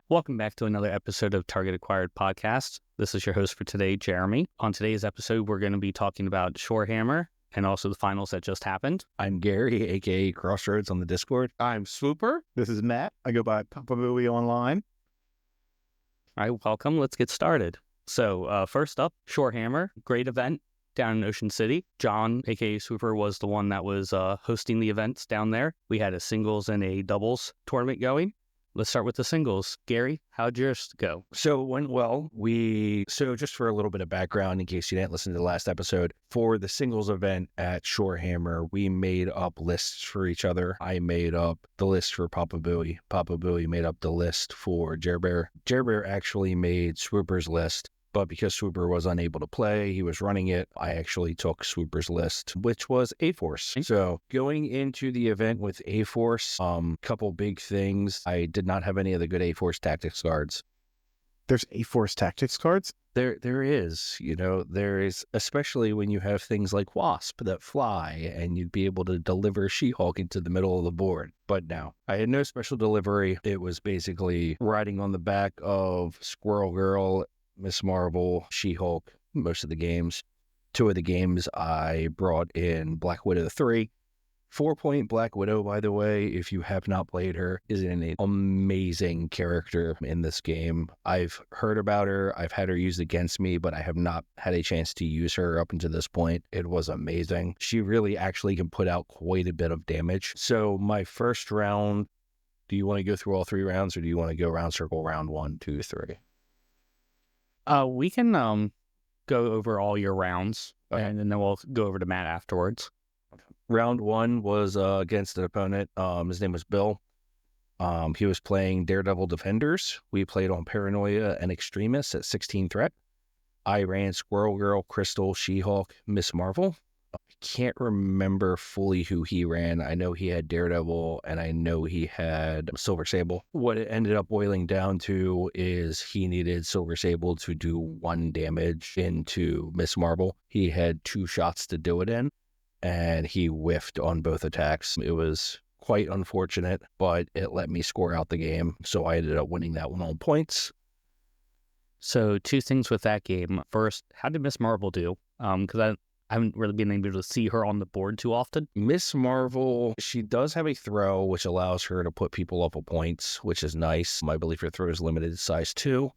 Welcome back to another episode of Target Acquired Podcast. This is your host for today, Jeremy. On today's episode, we're going to be talking about Shorehammer and also the finals that just happened. I'm Gary, aka Crossroads on the Discord. I'm Swooper. This is Matt. I go by Papa Booey online. All right, welcome. Let's get started. So first up, Shorehammer, great event down in Ocean City. John, aka Swooper, was the one that was hosting the events down there. We had a singles and a doubles tournament going. Let's start with the singles. Gary, how'd yours go? So it went well. So just for a little bit of background, in case you didn't listen to the last episode, for the singles event at Shorehammer, we made up lists for each other. I made up the list for Papa Booey. Papa Booey made up the list for Jer Bear. Jer Bear actually made Swooper's list, but because Swooper was unable to play, he was running it, I actually took Swooper's list, which was A-Force. So going into the event with A-Force, couple big things. I did not have any of the good A-Force tactics cards. There's A-Force tactics cards? There is, especially when you have things like Wasp that fly and you'd be able to deliver She-Hulk into the middle of the board. But no, I had no special delivery. It was basically riding on the back of Squirrel Girl, Miss Marvel, She-Hulk, most of the games. 2 of the games I brought in Black Widow 3. 4-point Black Widow, by the way, if you have not played her, is an amazing character in this game. I've heard about her. I've had her used against me, but I have not had a chance to use her up until this point. It was amazing. She really actually can put out quite a bit of damage. So my first round, do you want to go through all 3 rounds, or do you want to go round circle round 1, 2, 3? We can go over all your rounds, Okay. and then we'll go over to Matt afterwards. Round 1 was against an opponent. His name was Bill. He was playing Daredevil Defenders. We played on Paranoia and Extremis at 16 threat. I ran Squirrel Girl, Crystal, She-Hulk, Miss Marvel. I can't remember fully who he ran. I know he had Daredevil, and I know he had Silver Sable. What it ended up boiling down to is he needed Silver Sable to do 1 damage into Miss Marvel. He had 2 shots to do it in, and he whiffed on both attacks. It was quite unfortunate, but it let me score out the game, so I ended up winning that one on points. So 2 things with that game. First, how did Miss Marvel do? Because I haven't really been able to see her on the board too often. Miss Marvel, she does have a throw, which allows her to put people up a points, which is nice. I believe her throw is limited to size 2.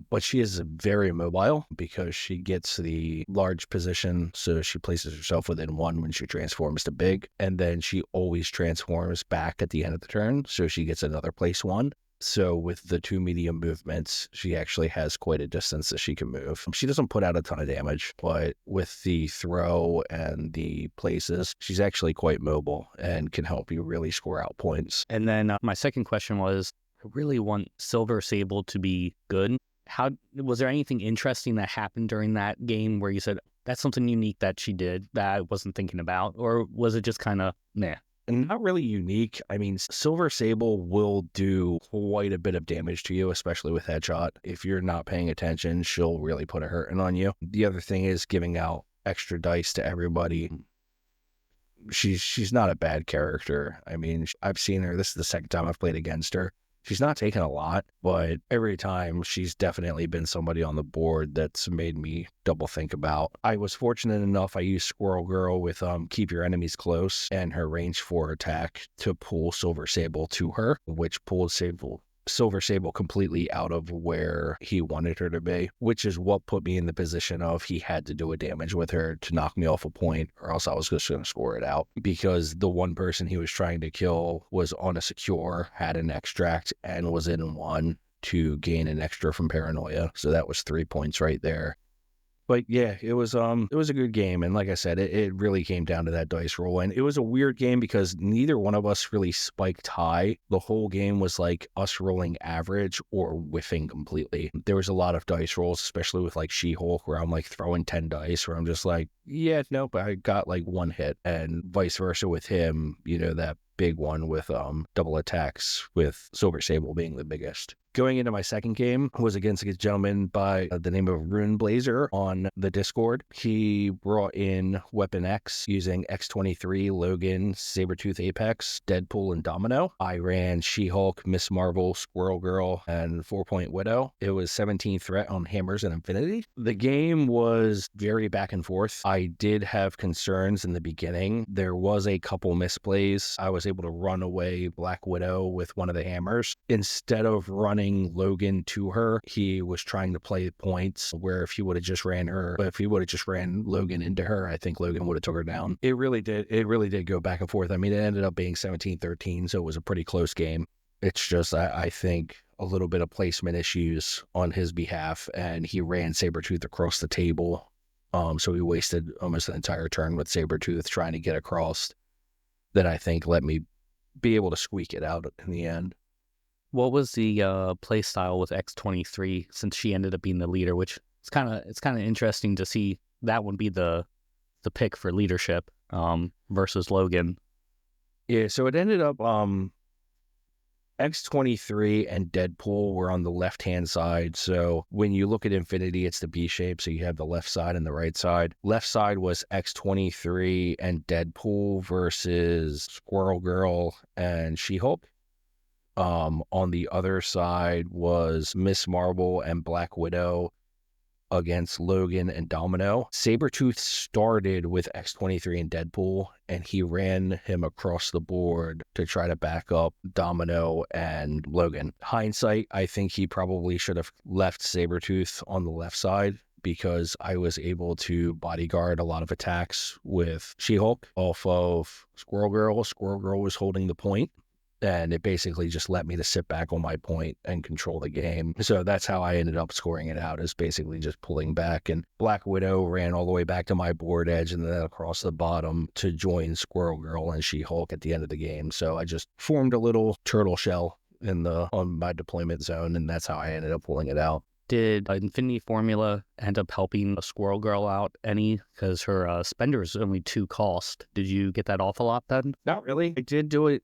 But she is very mobile because she gets the large position, so she places herself within 1 when she transforms to big, and then she always transforms back at the end of the turn, so she gets another place 1. So with the 2 medium movements, she actually has quite a distance that she can move. She doesn't put out a ton of damage, but with the throw and the places, she's actually quite mobile and can help you really score out points. And then my second question was, I really want Silver Sable to be good. Was there anything interesting that happened during that game where you said, that's something unique that she did that I wasn't thinking about? Or was it just kind of, nah? Not really unique. I mean, Silver Sable will do quite a bit of damage to you, especially with headshot. If you're not paying attention, she'll really put a hurting on you. The other thing is giving out extra dice to everybody. She's not a bad character. I mean, I've seen her. This is the second time I've played against her. She's not taken a lot, but every time she's definitely been somebody on the board that's made me double think about. I was fortunate enough, I used Squirrel Girl with Keep Your Enemies Close and her range 4 attack to pull Silver Sable to her, which pulled Silver Sable completely out of where he wanted her to be, which is what put me in the position of he had to do a damage with her to knock me off a point, or else I was just going to score it out, because the one person he was trying to kill was on a secure, had an extract, and was in 1 to gain an extra from Paranoia. So that was 3 points right there. But yeah, it was a good game. And like I said, it really came down to that dice roll. And it was a weird game because neither one of us really spiked high. The whole game was like us rolling average or whiffing completely. There was a lot of dice rolls, especially with like She-Hulk, where I'm like throwing 10 dice, where I'm just like, yeah, nope, I got like 1 hit. And vice versa with him, that big one with double attacks, with Silver Sable being the biggest. Going into my second game was against a gentleman by the name of Rune Blazer on the Discord. He brought in Weapon X using X-23, Logan, Sabretooth Apex, Deadpool, and Domino. I ran She-Hulk, Miss Marvel, Squirrel Girl, and 4-Point Widow. It was 17 threat on Hammers and Infinity. The game was very back and forth. I did have concerns in the beginning. There was a couple misplays. I was able to run away Black Widow with one of the hammers. Instead of running Logan to her, he was trying to play points where if he would have just ran Logan into her, I think Logan would have took her down. It really did go back and forth. I mean, it ended up being 17-13, so it was a pretty close game. It's just, I think, a little bit of placement issues on his behalf, and he ran Sabretooth across the table. So he wasted almost an entire turn with Sabretooth trying to get across that I think let me be able to squeak it out in the end. What was the play style with X-23, since she ended up being the leader, which it's kind of interesting to see that would be the pick for leadership versus Logan. Yeah, so it ended up X-23 and Deadpool were on the left-hand side. So when you look at Infinity, it's the B shape. So you have the left side and the right side. Left side was X-23 and Deadpool versus Squirrel Girl and She-Hulk. On the other side was Miss Marvel and Black Widow against Logan and Domino. Sabretooth started with X-23 and Deadpool, and he ran him across the board to try to back up Domino and Logan. Hindsight, I think he probably should have left Sabretooth on the left side, because I was able to bodyguard a lot of attacks with She-Hulk off of Squirrel Girl. Squirrel Girl was holding the point, and it basically just let me to sit back on my point and control the game. So that's how I ended up scoring it out, is basically just pulling back. And Black Widow ran all the way back to my board edge and then across the bottom to join Squirrel Girl and She-Hulk at the end of the game. So I just formed a little turtle shell on my deployment zone, and that's how I ended up pulling it out. Did Infinity Formula end up helping a Squirrel Girl out any? Because her spender is only 2 cost. Did you get that off a lot then? Not really. I did do it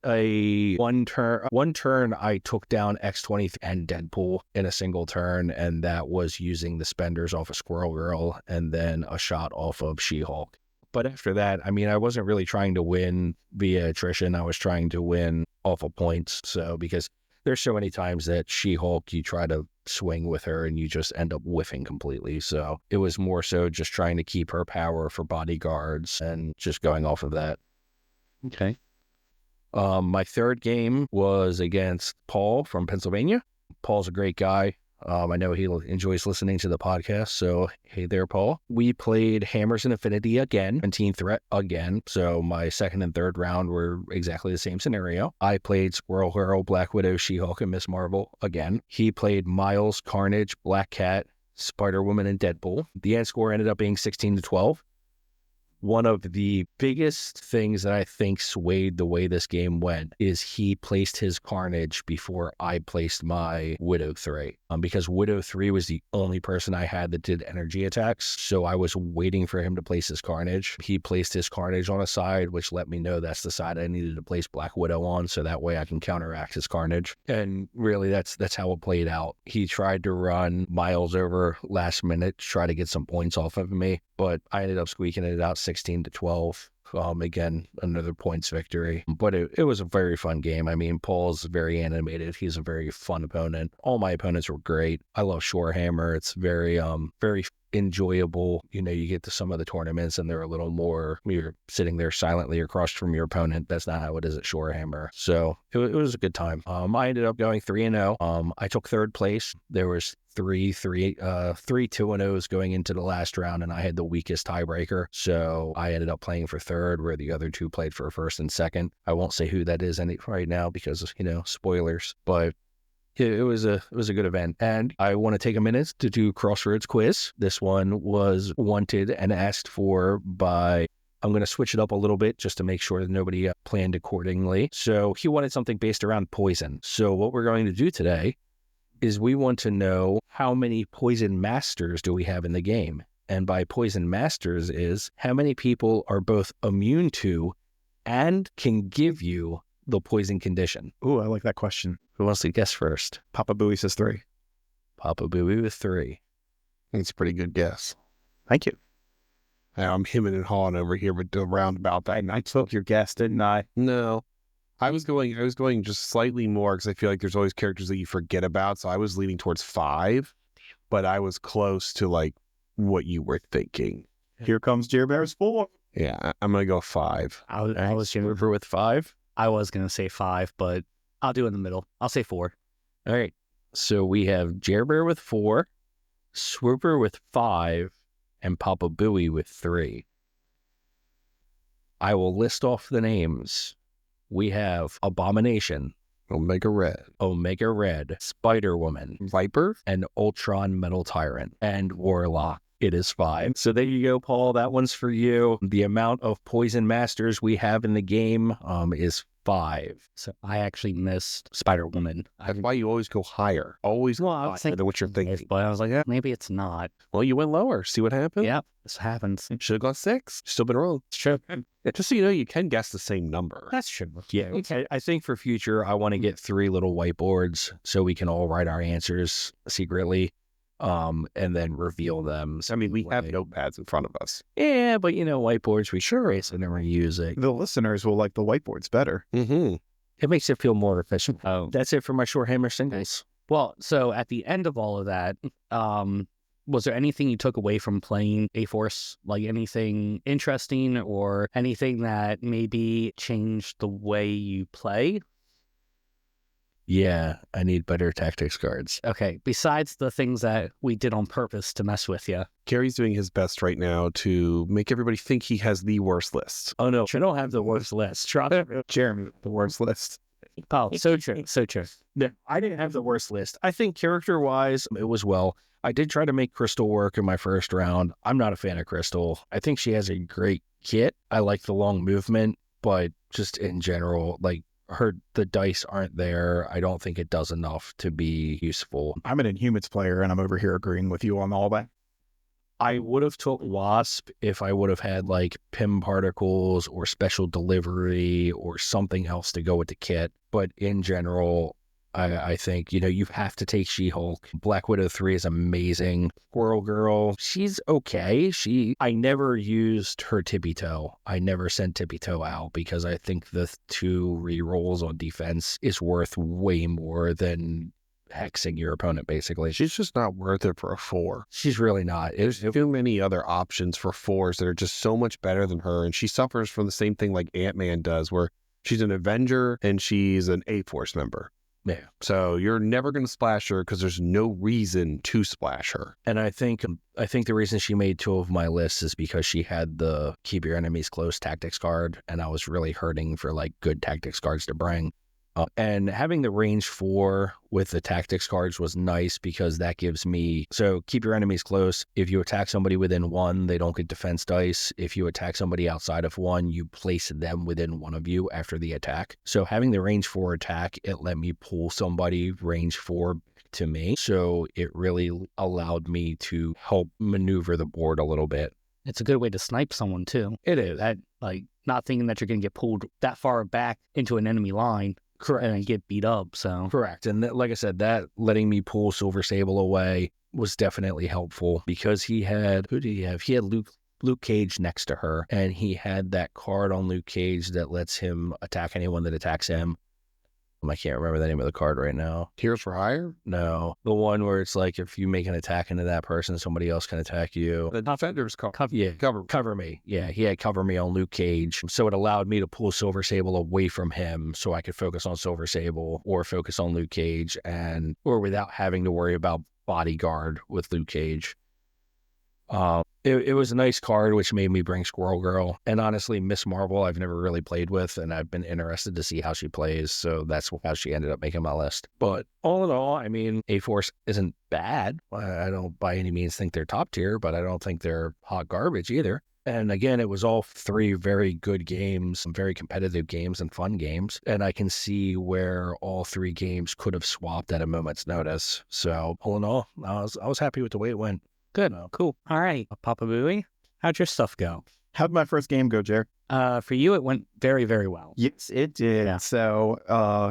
one turn I took down X-23 and Deadpool in a single turn, and that was using the spenders off of Squirrel Girl and then a shot off of She-Hulk. But after that, I mean, I wasn't really trying to win via attrition. I was trying to win off of points. So because there's so many times that She-Hulk, you try to swing with her and you just end up whiffing completely. So it was more so just trying to keep her power for bodyguards and just going off of that. Okay. My third game was against Paul from Pennsylvania. Paul's a great guy. I know he enjoys listening to the podcast, so hey there, Paul. We played Hammers and Infinity again, 17 threat again, so my second and third round were exactly the same scenario. I played Squirrel Girl, Black Widow, She-Hulk, and Miss Marvel again. He played Miles, Carnage, Black Cat, Spider-Woman, and Deadpool. The end score ended up being 16-12. One of the biggest things that I think swayed the way this game went is he placed his Carnage before I placed my Widow 3. Because Widow 3 was the only person I had that did energy attacks, so I was waiting for him to place his Carnage. He placed his Carnage on a side, which let me know that's the side I needed to place Black Widow on, so that way I can counteract his Carnage. And really, that's how it played out. He tried to run Miles over last minute to try to get some points off of me, but I ended up squeaking it out 16-12. Again, another points victory. But it was a very fun game. I mean, Paul's very animated. He's a very fun opponent. All my opponents were great. I love Shorehammer. It's very enjoyable. You know, you get to some of the tournaments and they're a little more, you're sitting there silently across from your opponent. That's not how it is at Shorehammer. So it was a good time. I ended up going 3-0. I took third place. There was three 2-0s going into the last round, and I had the weakest tiebreaker. So I ended up playing for third, where the other two played for first and second. I won't say who that is right now because, spoilers, but it was a good event. And I want to take a minute to do Crossroads quiz. This one was wanted and asked for by, I'm going to switch it up a little bit just to make sure that nobody planned accordingly. So he wanted something based around poison. So what we're going to do today is we want to know how many poison masters do we have in the game. And by poison masters is how many people are both immune to and can give you the poison condition? Ooh, I like that question. Who wants to guess first? Papa Booey says 3. Papa Booey with 3. That's a pretty good guess. Thank you. I'm hemming and hawing over here, but the roundabout that. I took your guess, didn't I? No, I was going just slightly more because I feel like there's always characters that you forget about. So I was leaning towards 5, but I was close to like what you were thinking. Here comes Jer Bear's 4. Yeah, I'm gonna go 5. I was gonna, Swooper with 5. I was gonna say 5, but I'll do it in the middle. I'll say 4. All right. So we have Jer Bear with 4, Swooper with 5, and Papa Booey with 3. I will list off the names. We have Abomination, Omega Red, Omega Red, Spider Woman, Viper, and Ultron Metal Tyrant, and Warlock. It is 5. So there you go, Paul. That one's for you. The amount of Poison Masters we have in the game is 5. So I actually missed Spider-Woman. That's why you always go higher. Always go Well, I was higher thinking than what you're thinking. But I was like, maybe it's not. Well, you went lower. See what happened? Yeah, this happens. Should have gone 6. Still been wrong. It's true. Yeah, just so you know, you can guess the same number. That's true. Yeah, okay. I think for future, I want to get 3 little whiteboards so we can all write our answers secretly, and then reveal them. I mean, we have notepads in front of us. Yeah, but whiteboards, we sure erase and never use it. The listeners will like the whiteboards better. Mm-hmm. It makes it feel more efficient. Oh, That's it for my Shorehammer singles. well, so at the end of all of that, was there anything you took away from playing A-Force? Like anything interesting or anything that maybe changed the way you play? Yeah, I need better tactics cards. Okay, besides the things that we did on purpose to mess with you. Gary's doing his best right now to make everybody think he has the worst list. Oh no, I don't have the worst list. Jeremy, the worst list. Oh, so true, so true. No, I didn't have the worst list. I think character-wise, it was well. I did try to make Crystal work in my first round. I'm not a fan of Crystal. I think she has a great kit. I like the long movement, but just in general, like the dice aren't there. I don't think it does enough to be useful. I'm an Inhumans player, and I'm over here agreeing with you on all that. I would have took Wasp if I would have had like PIM particles or special delivery or something else to go with the kit. But in general, I think, you have to take She-Hulk. Black Widow 3 is amazing. Squirrel Girl, she's okay. I never used her Tippy Toe. I never sent Tippy Toe out because I think the 2 rerolls on defense is worth way more than hexing your opponent, basically. She's just not worth it for a 4. She's really not. There's too many other options for 4s that are just so much better than her, and she suffers from the same thing like Ant-Man does, where she's an Avenger and she's an A-Force member. Yeah. So you're never going to splash her because there's no reason to splash her. And I think the reason she made 2 of my lists is because she had the keep your enemies close tactics card, and I was really hurting for like good tactics cards to bring. And having the range 4 with the tactics cards was nice because that gives me, so keep your enemies close. If you attack somebody within 1, they don't get defense dice. If you attack somebody outside of 1, you place them within 1 of you after the attack. So having the range 4 attack, it let me pull somebody range 4 to me. So it really allowed me to help maneuver the board a little bit. It's a good way to snipe someone too. It is. That, like, not thinking that you're going to get pulled that far back into an enemy line. Correct. And get beat up, so. Correct. And like I said, that letting me pull Silver Sable away was definitely helpful because who did he have? He had Luke Cage next to her, and he had that card on Luke Cage that lets him attack anyone that attacks him. I can't remember the name of the card right now. Heroes for Hire? No. The one where it's like if you make an attack into that person, somebody else can attack you. The Defender's card. Cover me. Yeah, he had Cover Me on Luke Cage. So it allowed me to pull Silver Sable away from him so I could focus on Silver Sable or focus on Luke Cage or without having to worry about Bodyguard with Luke Cage. It was a nice card, which made me bring Squirrel Girl. And honestly, Miss Marvel, I've never really played with, and I've been interested to see how she plays. So that's how she ended up making my list. But all in all, I mean, A-Force isn't bad. I don't by any means think they're top tier, but I don't think they're hot garbage either. And again, it was all 3 very good games, some very competitive games and fun games. And I can see where all 3 games could have swapped at a moment's notice. So all in all, I was happy with the way it went. Good. Cool. All right. Papa Booey, how'd your stuff go? How'd my first game go, Jer? For you, it went very, very well. Yes, it did. Yeah. So,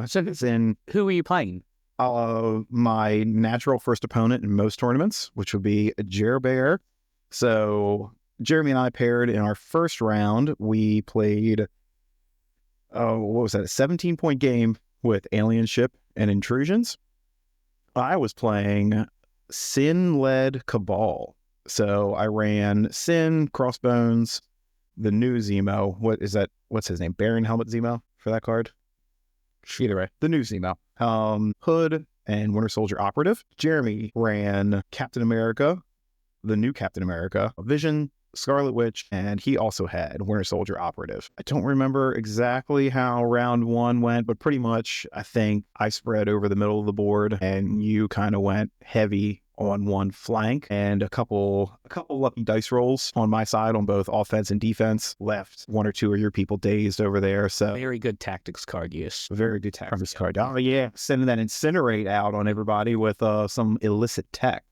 it's in Who were you playing? my natural first opponent in most tournaments, which would be Jer Bear. So, Jeremy and I paired in our first round. We played, what was that? A 17-point game with Alien Ship and Intrusions. I was playing Sin-led Cabal. So I ran Sin, Crossbones, the new Zemo. What is that? What's his name? Baron Helmet Zemo for that card? Either way, the new Zemo. Hood and Winter Soldier Operative. Jeremy ran Captain America, the new Captain America, Vision, Scarlet Witch, and he also had Winter Soldier Operative. I don't remember exactly how round one went, but pretty much I think I spread over the middle of the board and you kind of went heavy on one flank, and a couple lucky dice rolls on my side on both offense and defense left one or two of your people dazed over there. So Very good tactics card use. very good tactics card. Oh yeah, sending that Incinerate out on everybody with some illicit tech.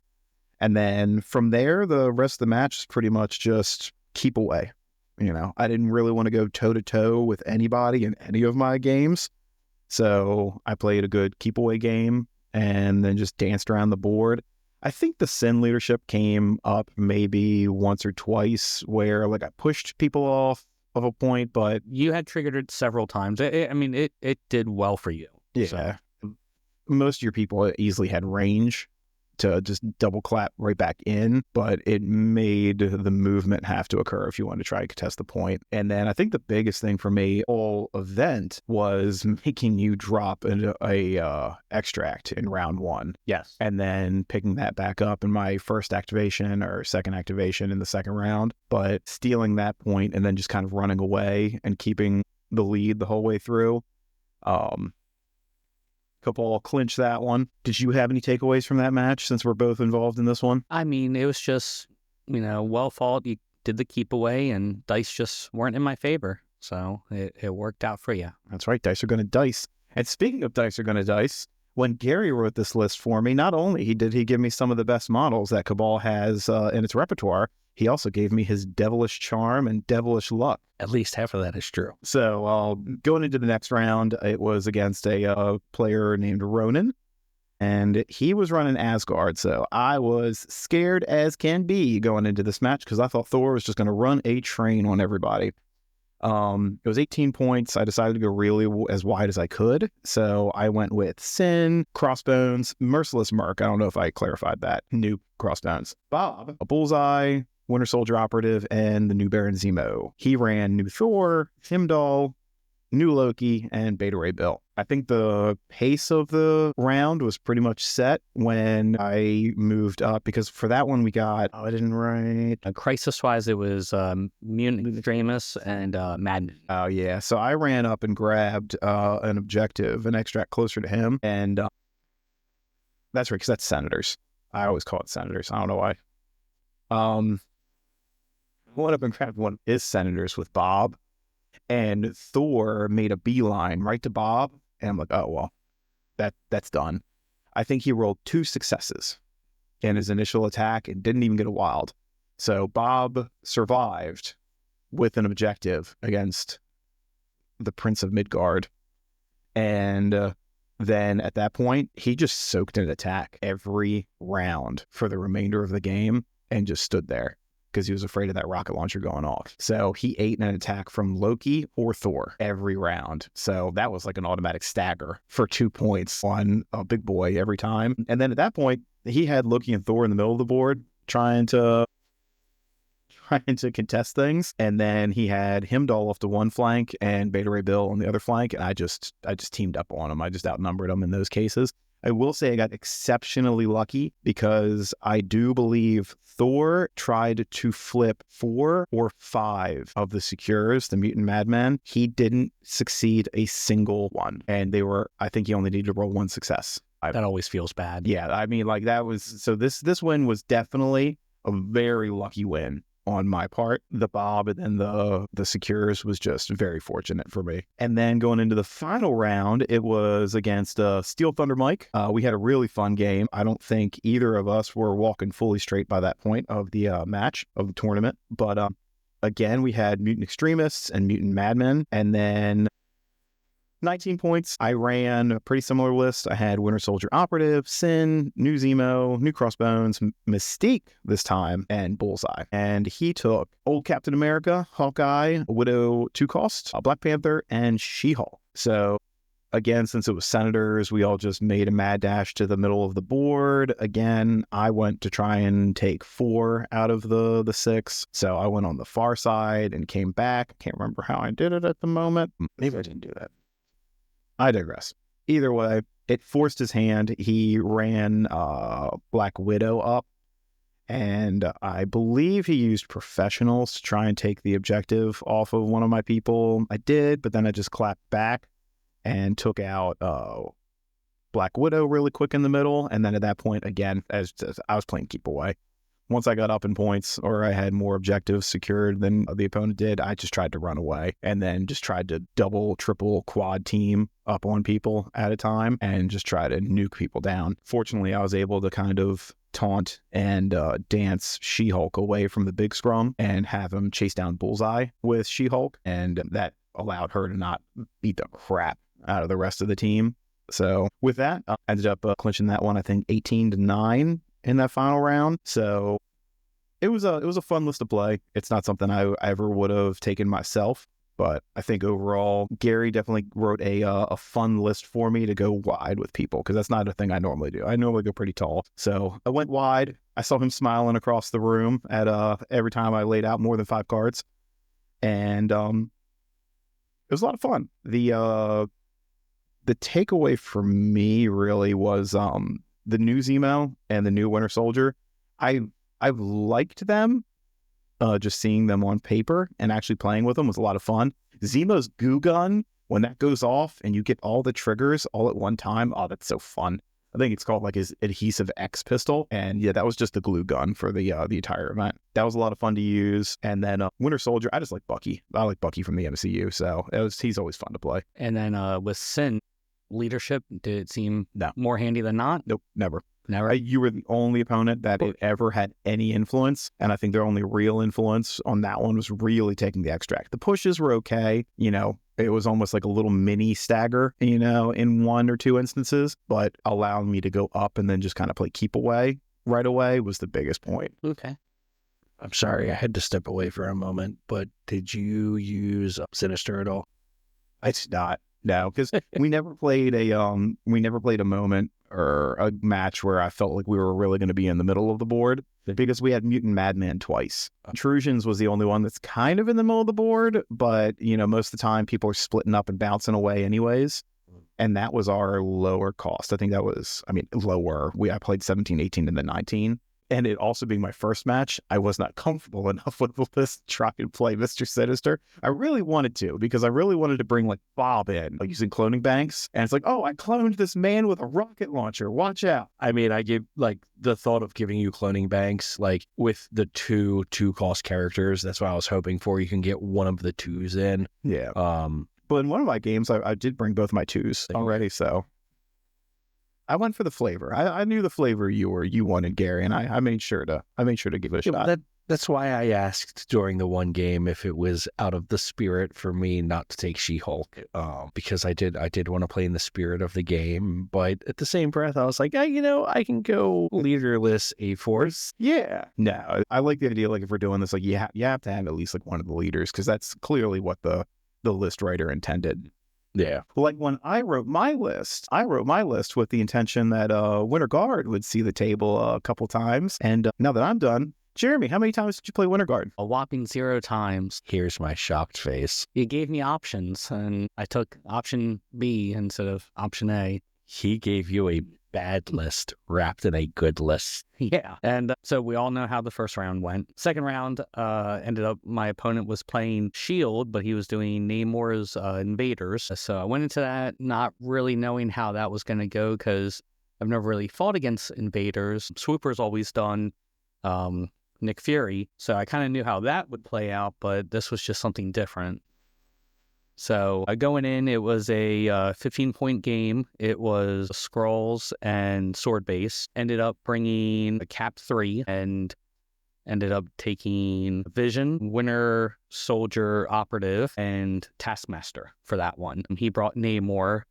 And then from there, the rest of the match is pretty much just keep away. You know, I didn't really want to go toe-to-toe with anybody in any of my games. So I played a good keep away game and then just danced around the board. I think the Sin leadership came up maybe once or twice where like I pushed people off of a point, but You had triggered it several times. It did well for you. yeah, most of your people easily had range to just double clap right back in, but it made the movement have to occur if you wanted to try to contest the point. And then I think the biggest thing for me all event was making you drop a extract in round one, Yes. and then picking that back up in my first activation or second activation in the second round, but stealing that point and then just kind of running away and keeping the lead the whole way through. Cabal clinched that one. Did you have any takeaways from that match since we're both involved in this one? I mean, it was just, well fought. You did the keep away, and dice just weren't in my favor. So it worked out for you. That's right. Dice are going to dice. And speaking of dice are going to dice, when Gary wrote this list for me, not only did he give me some of the best models that Cabal has in its repertoire, he also gave me his Devilish Charm and Devilish Luck. At least half of that is true. So going into the next round, it was against a player named Ronan, and he was running Asgard. So I was scared as can be going into this match because I thought Thor was just going to run a train on everybody. It was 18 points. I decided to go really as wide as I could. So I went with Sin, Crossbones, Merciless Merc. I don't know if I clarified that. New Crossbones. Bob, a Bullseye, Winter Soldier Operative, and the new Baron Zemo. He ran new Thor, Heimdall, new Loki, and Beta Ray Bill. I think the pace of the round was pretty much set when I moved up, because for that one we got, I didn't write. Crisis-wise, it was Mutant Extremis and Madden. Oh yeah, so I ran up and grabbed an objective, an extract closer to him, and that's right, because that's Senators. I always call it Senators. I don't know why. Went up and grabbed one of his Senators with Bob, and Thor made a beeline right to Bob, and I'm like, oh well, that's done. I think he rolled 2 successes in his initial attack and didn't even get a wild. So Bob survived with an objective against the Prince of Midgard, and then at that point he just soaked an attack every round for the remainder of the game and just stood there because he was afraid of that rocket launcher going off. So he ate an attack from Loki or Thor every round. So that was like an automatic stagger for 2 points on a big boy every time. And then at that point, he had Loki and Thor in the middle of the board trying to contest things. And then he had Heimdall off to one flank and Beta Ray Bill on the other flank. And I just teamed up on him. I just outnumbered him in those cases. I will say I got exceptionally lucky because I do believe Thor tried to flip 4 or 5 of the secures, the mutant madmen. He didn't succeed a single one. And I think he only needed to roll 1 success. That always feels bad. Yeah, I mean, like that was, so this win was definitely a very lucky win on my part. The Bob and then the secures was just very fortunate for me. And then going into the final round, it was against Steel Thunder Mike. We had a really fun game. I don't think either of us were walking fully straight by that point of the match of the tournament, but again, we had Mutant Extremists and Mutant Madmen. And then 19 points, I ran a pretty similar list. I had Winter Soldier Operative, Sin, New Zemo, New Crossbones, Mystique this time, and Bullseye. And he took Old Captain America, Hawkeye, Widow 2-cost, Black Panther, and She-Hulk. So again, since it was Senators, we all just made a mad dash to the middle of the board. Again, I went to try and take 4 out of the 6. So I went on the far side and came back. Can't remember how I did it at the moment. Maybe I didn't do that. I digress. Either way, it forced his hand. He ran Black Widow up, and I believe he used professionals to try and take the objective off of one of my people. I did, but then I just clapped back and took out Black Widow really quick in the middle. And then at that point, again, as I was playing keep away. Once I got up in points or I had more objectives secured than the opponent did, I just tried to run away and then just tried to double, triple, quad team up on people at a time and just try to nuke people down. Fortunately, I was able to kind of taunt and dance She-Hulk away from the big scrum and have him chase down Bullseye with She-Hulk. And that allowed her to not beat the crap out of the rest of the team. So with that, I ended up clinching that one, I think 18-9 in that final round. So it was a fun list to play. It's not something I ever would have taken myself, but I think overall Gary definitely wrote a fun list for me to go wide with people, because that's not a thing I normally do. I normally go pretty tall. So I went wide. I saw him smiling across the room at every time I laid out more than 5 cards. And it was a lot of fun. The takeaway for me really was the new Zemo and the new Winter Soldier. I've liked them. Just seeing them on paper and actually playing with them was a lot of fun. Zemo's goo gun, when that goes off and you get all the triggers all at one time, oh, that's so fun. I think it's called like his adhesive X pistol. And yeah, that was just the glue gun for the entire event. That was a lot of fun to use. And then Winter Soldier, I just like Bucky. I like Bucky from the MCU. So he's always fun to play. And then with Sin, leadership, did it seem more handy than not? Nope, never. Never. You were the only opponent that it ever had any influence, and I think their only real influence on that one was really taking the extract. The pushes were okay, it was almost like a little mini stagger, in 1 or 2 instances, but allowing me to go up and then just kind of play keep away right away was the biggest point. Okay. I'm sorry, I had to step away for a moment, but did you use Sinister at all? I did not. No, because we never played a moment or a match where I felt like we were really going to be in the middle of the board, because we had Mutant Madman twice. Intrusions was the only one that's kind of in the middle of the board, but most of the time people are splitting up and bouncing away anyways. And that was our lower cost. I think that was, lower. I played 17, 18, and then 19. And it also being my first match, I was not comfortable enough with this to try and play Mr. Sinister. I really wanted to, because I really wanted to bring like Bob in, using cloning banks. And it's like, oh, I cloned this man with a rocket launcher. Watch out. I give the thought of giving you cloning banks, with the 2-cost characters. That's what I was hoping for. You can get one of the 2s in. Yeah. But in one of my games, I did bring both my 2s already. So I went for the flavor. I knew the flavor you wanted, Gary, and I made sure to give it a shot. That's why I asked during the one game if it was out of the spirit for me not to take She-Hulk, because I did want to play in the spirit of the game, but at the same breath I was like, I can go leaderless A-Force. Yeah, no, I like the idea. If we're doing this, you have to have at least one of the leaders, because that's clearly what the list writer intended. Yeah. When I wrote my list with the intention that Winter Guard would see the table a couple times. And now that I'm done, Jeremy, how many times did you play Winter Guard? A whopping 0 times. Here's my shocked face. You gave me options, and I took option B instead of option A. He gave you a bad list wrapped in a good list. Yeah. And so we all know how the first round went. Second round ended up, my opponent was playing Shield, but he was doing Namor's Invaders. So I went into that not really knowing how that was going to go, because I've never really fought against Invaders. Swooper's always done Nick Fury. So I kind of knew how that would play out, but this was just something different. So going in, it was a 15-point game. It was Skrulls and Sword Base. Ended up bringing a Cap 3, and ended up taking Vision, Winter Soldier, Operative, and Taskmaster for that one. He brought Namor.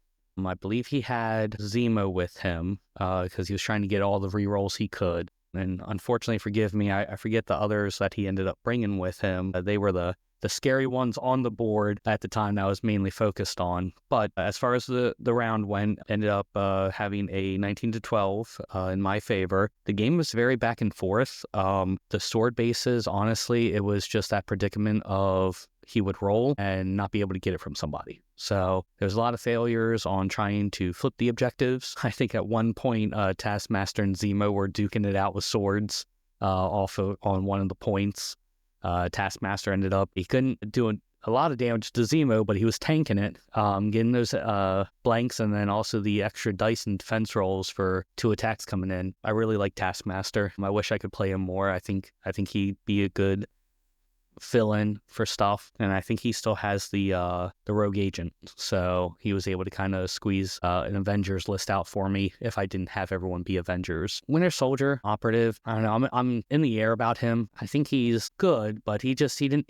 I believe he had Zemo with him because he was trying to get all the rerolls he could. And unfortunately, forgive me, I forget the others that he ended up bringing with him. They were the scary ones on the board at the time that I was mainly focused on. But as far as the round went, ended up having a 19-12 in my favor. The game was very back and forth. The sword bases, honestly, it was just that predicament of he would roll and not be able to get it from somebody. So there's a lot of failures on trying to flip the objectives. I think at one point, Taskmaster and Zemo were duking it out with swords on one of the points. Taskmaster ended up, he couldn't do a lot of damage to Zemo, but he was tanking it, getting those blanks and then also the extra dice and defense rolls for 2 attacks coming in. I really like Taskmaster. I wish I could play him more. I think he'd be a good fill-in for stuff, and I think he still has the rogue agent, so he was able to kind of squeeze an Avengers list out for me if I didn't have everyone be Avengers. Winter Soldier, Operative, I don't know, I'm in the air about him. I think he's good, but he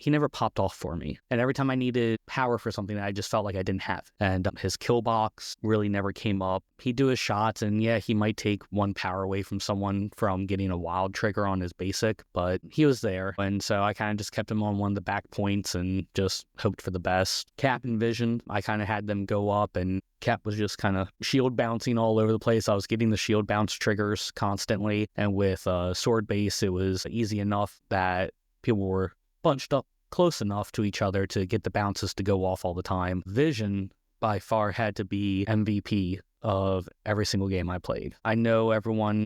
never popped off for me, and every time I needed power for something, I just felt like I didn't have, and his kill box really never came up. He'd do his shots, and yeah, he might take 1 power away from someone from getting a wild trigger on his basic, but he was there, and so I kind of just kept him on one of the back points and just hoped for the best. Cap and Vision, I kind of had them go up, and Cap was just kind of shield bouncing all over the place. I was getting the shield bounce triggers constantly, and with sword base, it was easy enough that people were bunched up close enough to each other to get the bounces to go off all the time. Vision by far had to be MVP of every single game I played. I know everyone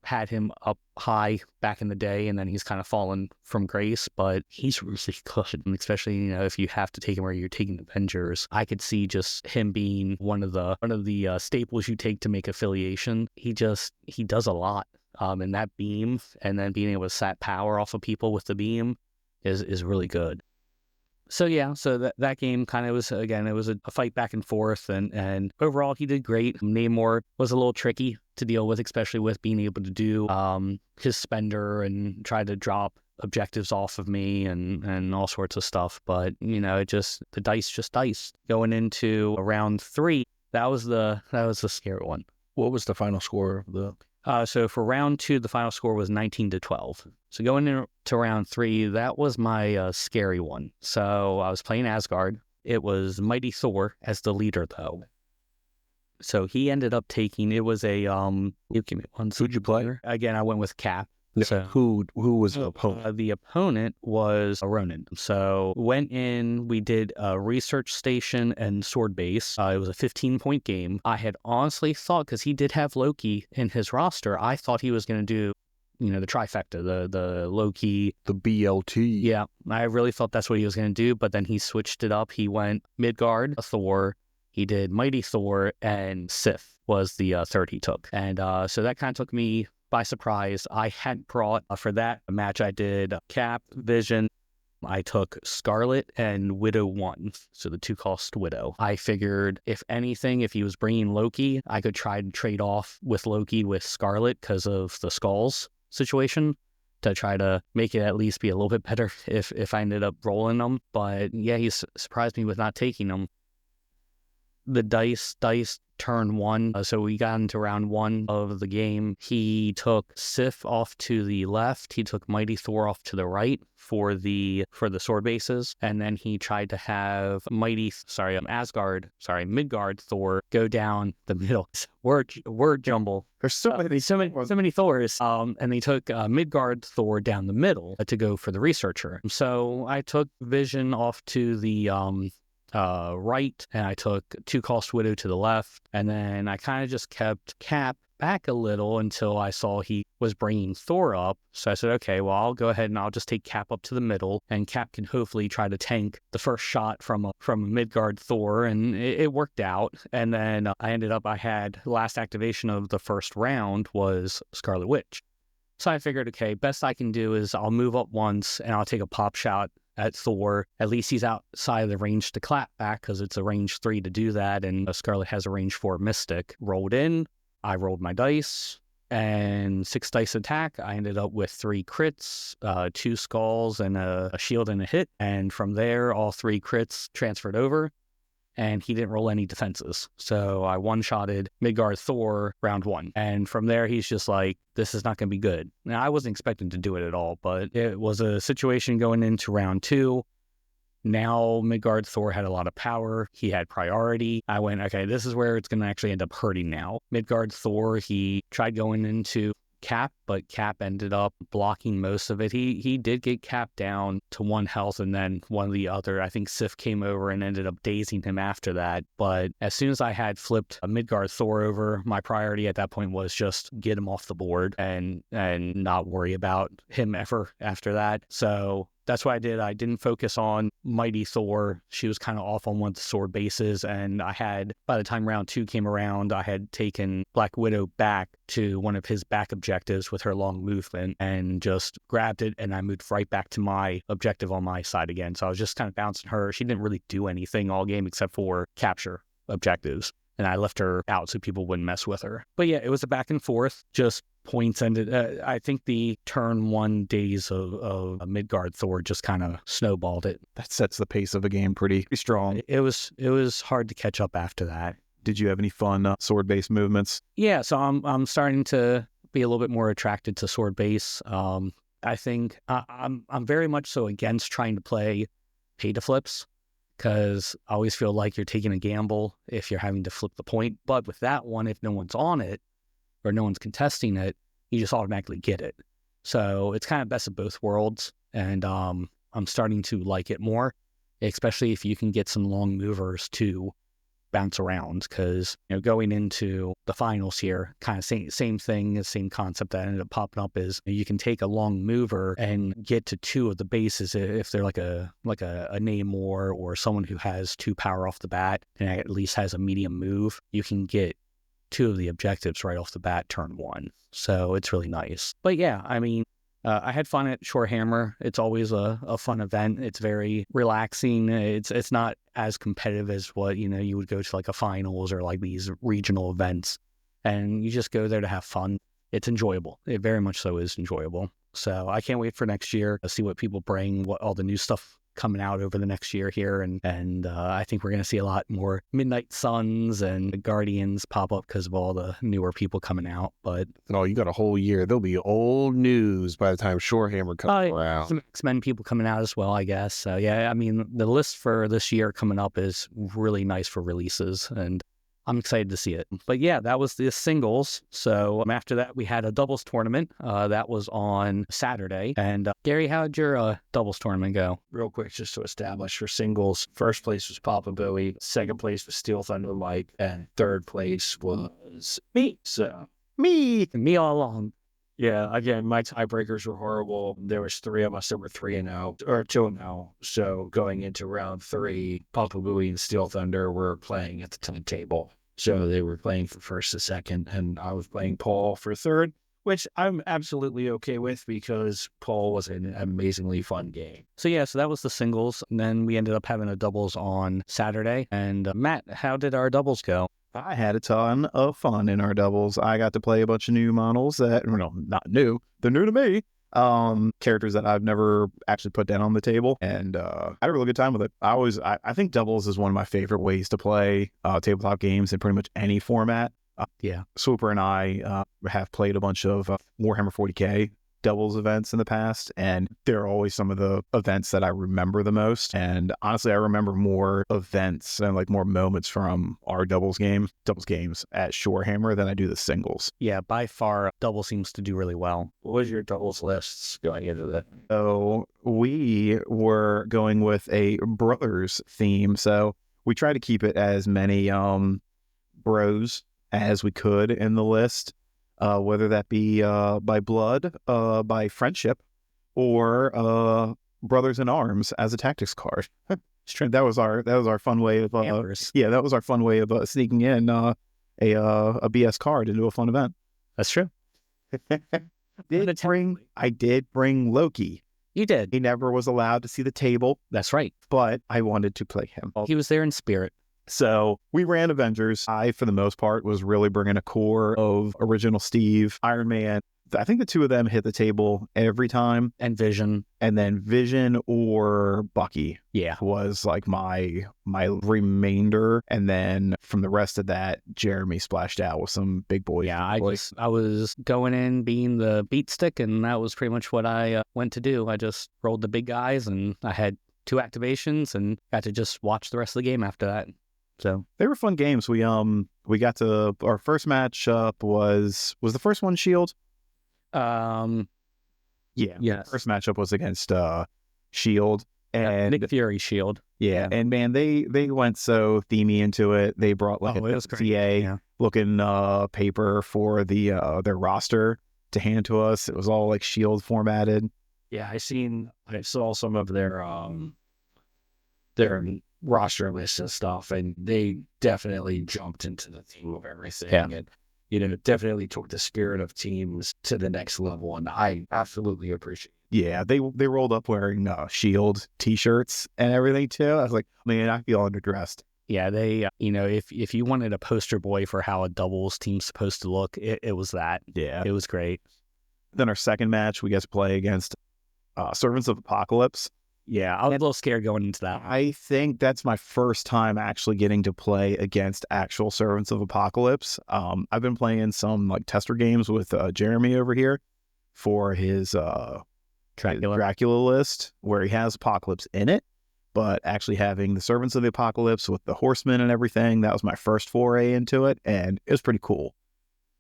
had him up high back in the day, and then he's kind of fallen from grace, but he's really good, and especially, if you have to take him where you're taking Avengers. I could see just him being one of the staples you take to make affiliation. He does a lot, and that beam, and then being able to sap power off of people with the beam is really good. So yeah, so that game kind of was, again, it was a fight back and forth, and overall he did great. Namor was a little tricky to deal with, especially with being able to do his spender and try to drop objectives off of me and all sorts of stuff. But the dice just diced. Going into round 3, that was the scary one. What was the final score of the? So for round 2, the final score was 19-12. So going into round 3, that was my scary one. So I was playing Asgard. It was Mighty Thor as the leader, though. So he ended up taking, it was a, you give me one. Who'd you play? Again, I went with Cap. So who was the opponent? The opponent was Ronan. So went in, we did a research station and sword base. It was a 15-point game. I had honestly thought, because he did have Loki in his roster, I thought he was going to do, the trifecta, the Loki. The BLT. Yeah, I really thought that's what he was going to do, but then he switched it up. He went Midgard, Thor. He did Mighty Thor, and Sif was the third he took. And so that kind of took me by surprise. I had brought, for that match, I did Cap, Vision. I took Scarlet and Widow 1, so the 2-cost Widow. I figured, if anything, if he was bringing Loki, I could try to trade off with Loki with Scarlet because of the skulls situation, to try to make it at least be a little bit better if I ended up rolling them. But yeah, he surprised me with not taking them. The dice turn 1. So we got into round 1 of the game. He took Sif off to the left. He took Mighty Thor off to the right for the sword bases, and then he tried to have Midgard Thor go down the middle. Word jumble. There's so many Thors. And they took Midgard Thor down the middle to go for the researcher. So I took Vision off to the right, and I took 2-cost Widow to the left, and then I kind of just kept Cap back a little until I saw he was bringing Thor up. So I said, okay, well, I'll go ahead and I'll just take Cap up to the middle, and Cap can hopefully try to tank the first shot from a Midgard Thor, and it worked out. And then I had last activation of the first round was Scarlet Witch. So I figured, okay, best I can do is I'll move up once and I'll take a pop shot at Thor. At least he's outside of the range to clap back, because it's a range 3 to do that, and Scarlet has a range 4 Mystic. Rolled in, I rolled my dice, and 6 dice attack. I ended up with 3 crits, 2 skulls, and a shield and a hit. And from there, all 3 crits transferred over, and he didn't roll any defenses. So I one-shotted Midgard Thor round 1. And from there, he's just like, this is not going to be good. Now, I wasn't expecting to do it at all, but it was a situation going into round 2. Now Midgard Thor had a lot of power. He had priority. I went, okay, this is where it's going to actually end up hurting now. Midgard Thor, he tried going into Cap, but Cap ended up blocking most of it. He did get Cap down to 1 health, and then one of the other, I think Sif came over and ended up dazing him after that. But as soon as I had flipped a Midgard Thor over, my priority at that point was just get him off the board and not worry about him ever after that. So that's what I did. I didn't focus on Mighty Thor. She was kind of off on one of the sword bases, and by the time round 2 came around, I had taken Black Widow back to one of his back objectives with her long movement and just grabbed it, and I moved right back to my objective on my side again. So I was just kind of bouncing her. She didn't really do anything all game except for capture objectives, and I left her out so people wouldn't mess with her. But yeah, it was a back and forth, just points ended. I think the turn 1 days of Midgard Thor just kind of snowballed it. That sets the pace of a game pretty strong. It was hard to catch up after that. Did you have any fun sword-based movements? Yeah, so I'm starting to be a little bit more attracted to sword base. I think I'm very much so against trying to play pay to flips, because I always feel like you're taking a gamble if you're having to flip the point. But with that one, if no one's on it or no one's contesting it, you just automatically get it. So it's kind of best of both worlds, and I'm starting to like it more, especially if you can get some long movers to bounce around, because going into the finals here, kind of same thing, same concept that ended up popping up is you can take a long mover and get to 2 of the bases if they're like a Namor or someone who has 2 power off the bat and at least has a medium move. You can get 2 of the objectives right off the bat turn 1. So it's really nice. But yeah, I mean, I had fun at Shorehammer. It's always a fun event. It's very relaxing. It's not as competitive as what, you would go to like a finals or like these regional events. And you just go there to have fun. It's enjoyable. It very much so is enjoyable. So I can't wait for next year to see what people bring, what all the new stuff coming out over the next year here, and I think we're going to see a lot more Midnight Suns and Guardians pop up because of all the newer people coming out. But you got a whole year. There'll be old news by the time Shorehammer comes around. Some X-Men people coming out as well, I guess. So yeah, I mean, the list for this year coming up is really nice for releases, and I'm excited to see it. But yeah, that was the singles. So after that, we had a doubles tournament. That was on Saturday. And Gary, how'd your doubles tournament go? Real quick, just to establish for singles, first place was Papa Bowie, second place was Steel Thunder Mike, and third place was me. So Me all along. yeah, again, my tiebreakers were horrible. There was 3 of us that were 3-0 or 2-0. So going into round 3, Papa Bowie and Steel Thunder were playing at the top table. So they were playing for first and second, and I was playing Paul for third, which I'm absolutely okay with because Paul was an amazingly fun game. So yeah, so that was the singles. And then we ended up having a doubles on Saturday. And Matt, how did our doubles go? I had a ton of fun in our doubles. I got to play a bunch of new models that, not new, they're new to me. Characters that I've never actually put down on the table, and I had a really good time with it. I think doubles is one of my favorite ways to play tabletop games in pretty much any format. Yeah, Swooper and I have played a bunch of Warhammer 40k doubles events in the past, and they're always some of the events that I remember the most. And honestly, I remember more events and like more moments from our doubles games at Shorehammer than I do the singles. Yeah, by far, double seems to do really well. What was your doubles lists going into that? So we were going with a brothers theme. So we try to keep it as many bros as we could in the list. Whether that be by blood, by friendship, or brothers in arms as a tactics card. That was our fun way of that was our fun way of sneaking in a BS card into a fun event. That's true. I did bring Loki. You did. He never was allowed to see the table. That's right. But I wanted to play him. He was there in spirit. So we ran Avengers. I, for the most part, was really bringing a core of original Steve, Iron Man. I think the two of them hit the table every time. And Vision. And then Vision or Bucky Yeah. was like my remainder. And then from the rest of that, Jeremy splashed out with some big boys. Yeah, I was going in being the beat stick, and that was pretty much what I went to do. I just rolled the big guys, and I had 2 activations and got to just watch the rest of the game after that. So they were fun games. We got to our first matchup was the first one Shield. yes. First matchup was against Shield and Nick Fury Shield. Yeah, and man, they went so themey into it. They brought like an CA looking paper for the their roster to hand to us. It was all like Shield formatted. Yeah, I saw some of their roster lists and stuff, and they definitely jumped into the theme of everything. Yeah. And definitely took the spirit of teams to the next level, and I absolutely appreciate it. Yeah, they rolled up wearing Shield t-shirts and everything too. I was like, man, I feel underdressed. Yeah, they if you wanted a poster boy for how a doubles team's supposed to look, it was that. Yeah, it was great. Then our second match, we got to play against Servants of Apocalypse. Yeah, I was a little scared going into that. I think that's my first time actually getting to play against actual Servants of Apocalypse. I've been playing some like tester games with Jeremy over here for his Dracula list, where he has Apocalypse in it, but actually having the Servants of the Apocalypse with the Horsemen and everything, that was my first foray into it, and it was pretty cool.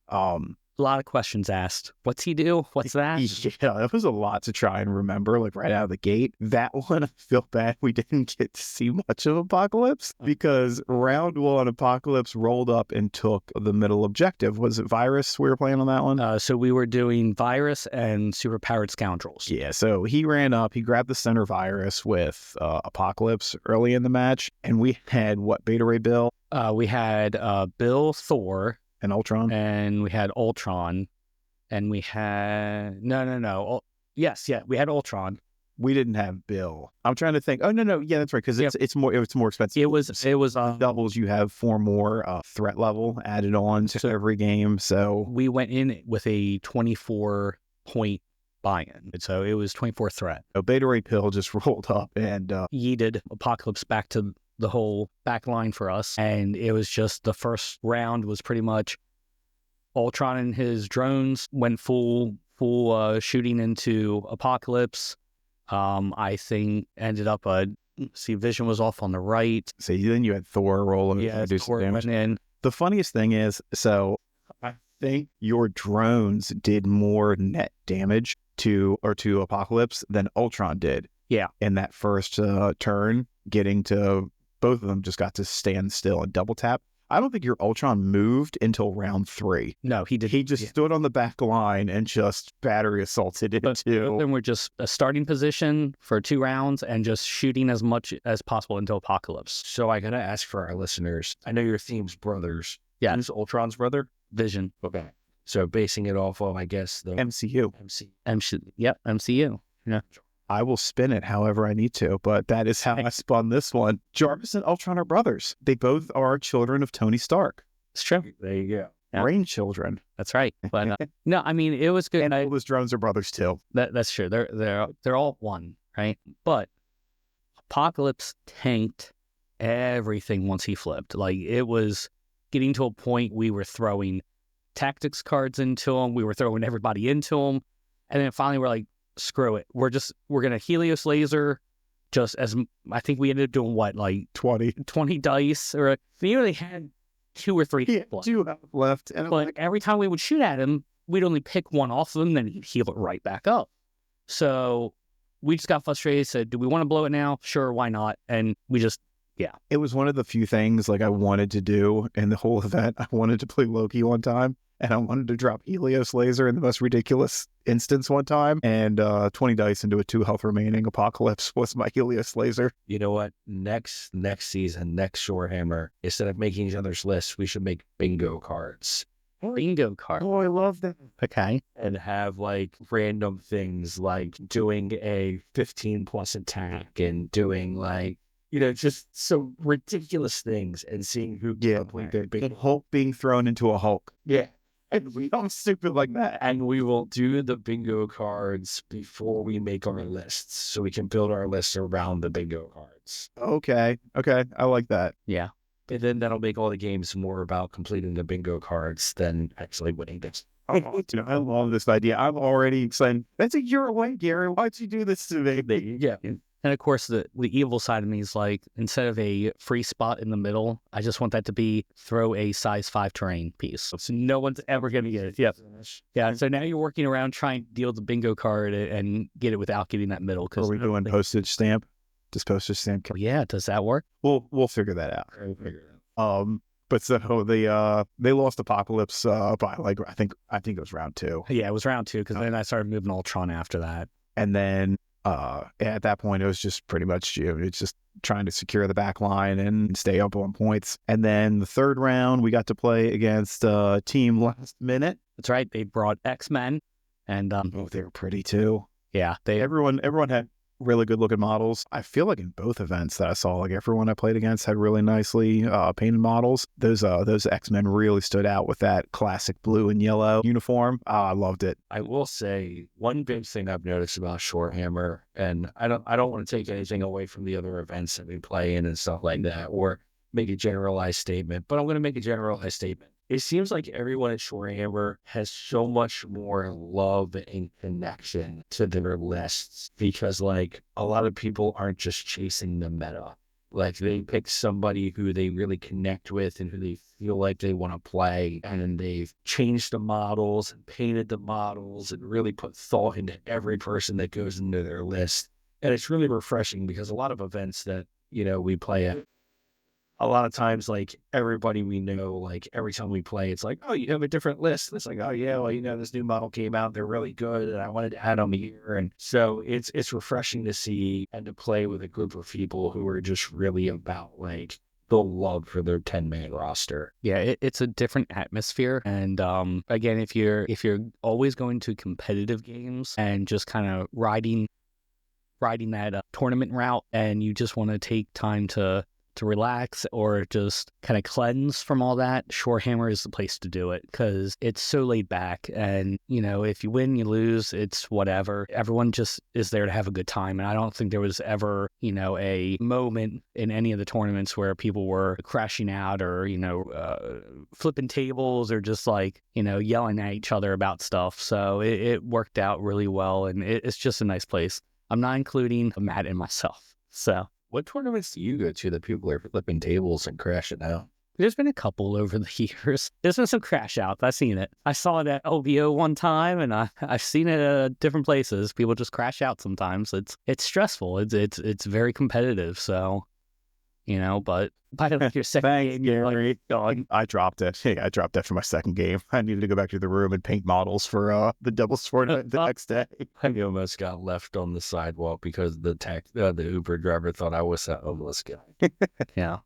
A lot of questions asked. What's he do? What's that? Yeah, that was a lot to try and remember, like right out of the gate. That one, I feel bad we didn't get to see much of Apocalypse, because round 1, Apocalypse rolled up and took the middle objective. Was it Virus we were playing on that one? So we were doing Virus and Superpowered Scoundrels. Yeah, so he ran up, he grabbed the center Virus with Apocalypse early in the match, and we had, Beta Ray Bill? We had Bill, Thor, and Ultron, and we had Ultron, and we had we had Ultron. We didn't have Bill. I'm trying to think. Oh no, yeah, that's right, because it's more expensive. It was doubles. You have 4 more threat level added on to every game. So we went in with a 24 point buy-in, so it was 24 threat. Beta Ray Pill just rolled up and yeeted Apocalypse back to the whole back line for us, and it was just the first round was pretty much Ultron and his drones went full shooting into Apocalypse. I think ended up Vision was off on the right. So then you had Thor rolling. Yeah, Thor went in. The funniest thing is, so I think your drones did more net damage to Apocalypse than Ultron did. Yeah, in that first turn, getting to both of them just got to stand still and double tap. I don't think your Ultron moved until round 3. No, he did. He just stood on the back line and just battery assaulted it too. Then we're just a starting position for 2 rounds and just shooting as much as possible into Apocalypse. So I gotta ask for our listeners. I know your theme's brothers. Yeah, who's Ultron's brother? Vision. Okay. So basing it off of, I guess, the MCU. Yep, MCU. Yeah. I will spin it however I need to, but that is how I spun this one. Jarvis and Ultron are brothers. They both are children of Tony Stark. It's true. There you go. Yeah. Brain children. That's right. But no, I mean, it was good. And all his drones are brothers too. That's true. They're all one, right? But Apocalypse tanked everything once he flipped. Like, it was getting to a point we were throwing tactics cards into him. We were throwing everybody into him. And then finally we're like, screw it. We're going to Helios laser just as, I think we ended up doing what, like 20 dice, or we only had 2 or 3 left. 2 left. And but every time we would shoot at him, we'd only pick one off of him, then he'd heal it right back up. So we just got frustrated, said, do we want to blow it now? Sure, why not? And we just, yeah. It was one of the few things like I wanted to do in the whole event. I wanted to play Loki one time, and I wanted to drop Helios laser in the most ridiculous instance one time, and 20 dice into a 2 health remaining Apocalypse was my Helios laser. You know what? Next season, next Shorehammer, instead of making each other's lists, we should make bingo cards. Bingo card. Oh, I love that. Okay. And have like random things like doing a 15 plus attack and doing like just some ridiculous things and seeing who the Hulk being thrown into a Hulk. Yeah. And we don't stupid like that. And we will do the bingo cards before we make our lists, so we can build our lists around the bingo cards. Okay. I like that. Yeah. And then that'll make all the games more about completing the bingo cards than actually winning this. I love this idea. I'm already excited. That's a year away, Gary. Why'd you do this to me? Yeah. And of course, the evil side of me is like, instead of a free spot in the middle, I just want that to be throw a size 5 terrain piece. So no one's ever going to get it. Yep. Yeah. So now you're working around trying to deal the bingo card and get it without getting that middle. Are we doing postage stamp? Does postage stamp? Yeah. Does that work? We'll figure that out. But so they lost Apocalypse by like I think it was round 2. Yeah, it was round 2 because then I started moving Ultron after that. And then at that point it was just pretty much it's just trying to secure the back line and stay up on points. And then the third round we got to play against Team Last Minute. That's right. They brought X-Men, and they were pretty too. Yeah, everyone had really good looking models. I feel like in both events that I saw, like everyone I played against had really nicely painted models. Those X-Men really stood out with that classic blue and yellow uniform. I loved it. I will say one big thing I've noticed about Shorehammer, and I don't want to take anything away from the other events that we play in and stuff like that, or make a generalized statement, but I'm going to make a generalized statement. It seems like everyone at Shorehammer has so much more love and connection to their lists, because like a lot of people aren't just chasing the meta. Like they pick somebody who they really connect with and who they feel like they want to play, and then they've changed the models and painted the models and really put thought into every person that goes into their list. And it's really refreshing, because a lot of events that, we play at, a lot of times, like everybody we know, like every time we play, it's like, oh, you have a different list. And it's like, oh yeah, well, this new model came out, they're really good, and I wanted to add them here. And so it's refreshing to see and to play with a group of people who are just really about like the love for their 10-man roster. Yeah, it's a different atmosphere. And again, if you're always going to competitive games and just kind of riding that tournament route, and you just want to take time to relax or just kind of cleanse from all that, Shorehammer is the place to do it, because it's so laid back. And, if you win, you lose, it's whatever. Everyone just is there to have a good time. And I don't think there was ever, a moment in any of the tournaments where people were crashing out or, flipping tables or just like, yelling at each other about stuff. So it worked out really well. And it's just a nice place. I'm not including Matt and myself. So. What tournaments do you go to that people are flipping tables and crashing out? There's been a couple over the years. There's been some crash outs. I've seen it. I saw it at LVO one time, and I've seen it at different places. People just crash out sometimes. It's stressful. It's very competitive. So, but by the your second Thanks, game, you're Gary. like, I dropped it. Hey, I dropped after my second game. I needed to go back to the room and paint models for the doubles tournament the next day. I almost got left on the sidewalk because the Uber driver thought I was that homeless guy. yeah.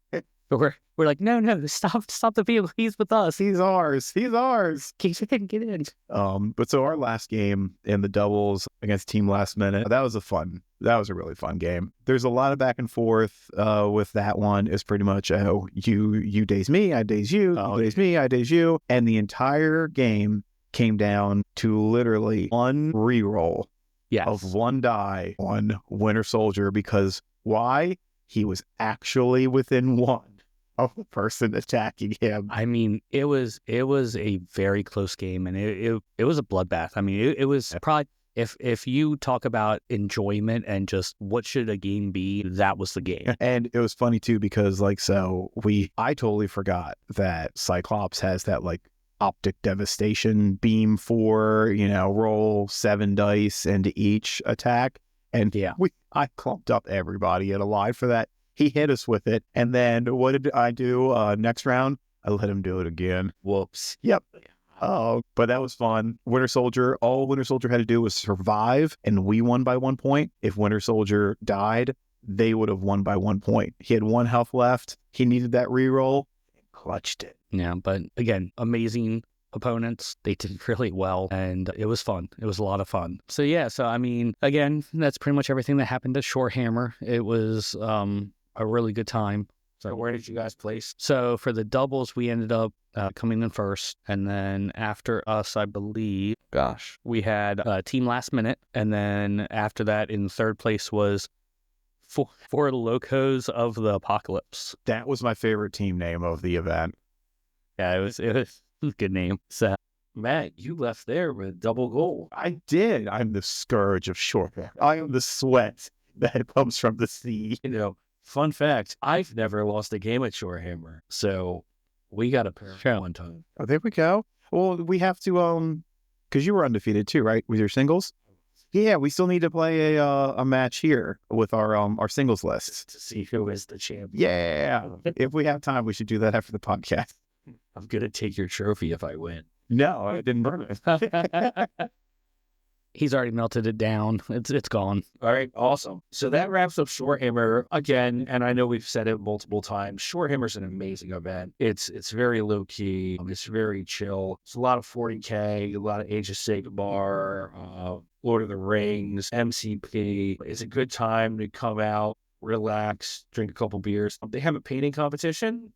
But we're like, no, stop the vehicle. He's with us. He's ours. Get in. But so our last game in the doubles against Team Last Minute, that was a really fun game. There's a lot of back and forth with that one. It's pretty much, you daze me, I daze you, you daze me, I daze you. And the entire game came down to literally one reroll of one die on Winter Soldier, because why? He was actually within one of the person attacking him. I mean, it was a very close game, and it was a bloodbath. I mean, it was probably, if you talk about enjoyment and just what should a game be, that was the game. And it was funny too, because I totally forgot that Cyclops has that like optic devastation beam for, roll 7 dice into each attack. And I clumped up everybody in a line for that. He hit us with it. And then what did I do next round? I let him do it again. Whoops. Yep. But that was fun. Winter Soldier, all Winter Soldier had to do was survive, and we won by 1 point. If Winter Soldier died, they would have won by 1 point. He had 1 health left. He needed that reroll and clutched it. Yeah, but again, amazing opponents. They did really well, and it was fun. It was a lot of fun. So I mean, again, that's pretty much everything that happened to Shorehammer. It was a really good time. So where did you guys place? So for the doubles, we ended up coming in first. And then after us, I believe, we had Team Last Minute. And then after that, in third place was Four Locos of the Apocalypse. That was my favorite team name of the event. Yeah, it was a good name. So Matt, you left there with double gold. I did. I'm the scourge of Shorehammer. I am the sweat that comes from the sea. You know, fun fact, I've never lost a game at Shorehammer. So we got a pair one time. Oh, there we go. Well, we have to, because you were undefeated too, right? With your singles? Yeah, we still need to play a match here with our singles list. To see who is the champion. Yeah. If we have time, we should do that after the podcast. I'm going to take your trophy if I win. No, I didn't burn it. he's already melted it down. It's gone. All right, awesome. So that wraps up Shorehammer again, and I know we've said it multiple times. Shorehammer's an amazing event. It's very low key. It's very chill. It's a lot of 40K, a lot of Age of Sigmar, Lord of the Rings, MCP. It's a good time to come out, relax, drink a couple beers. They have a painting competition,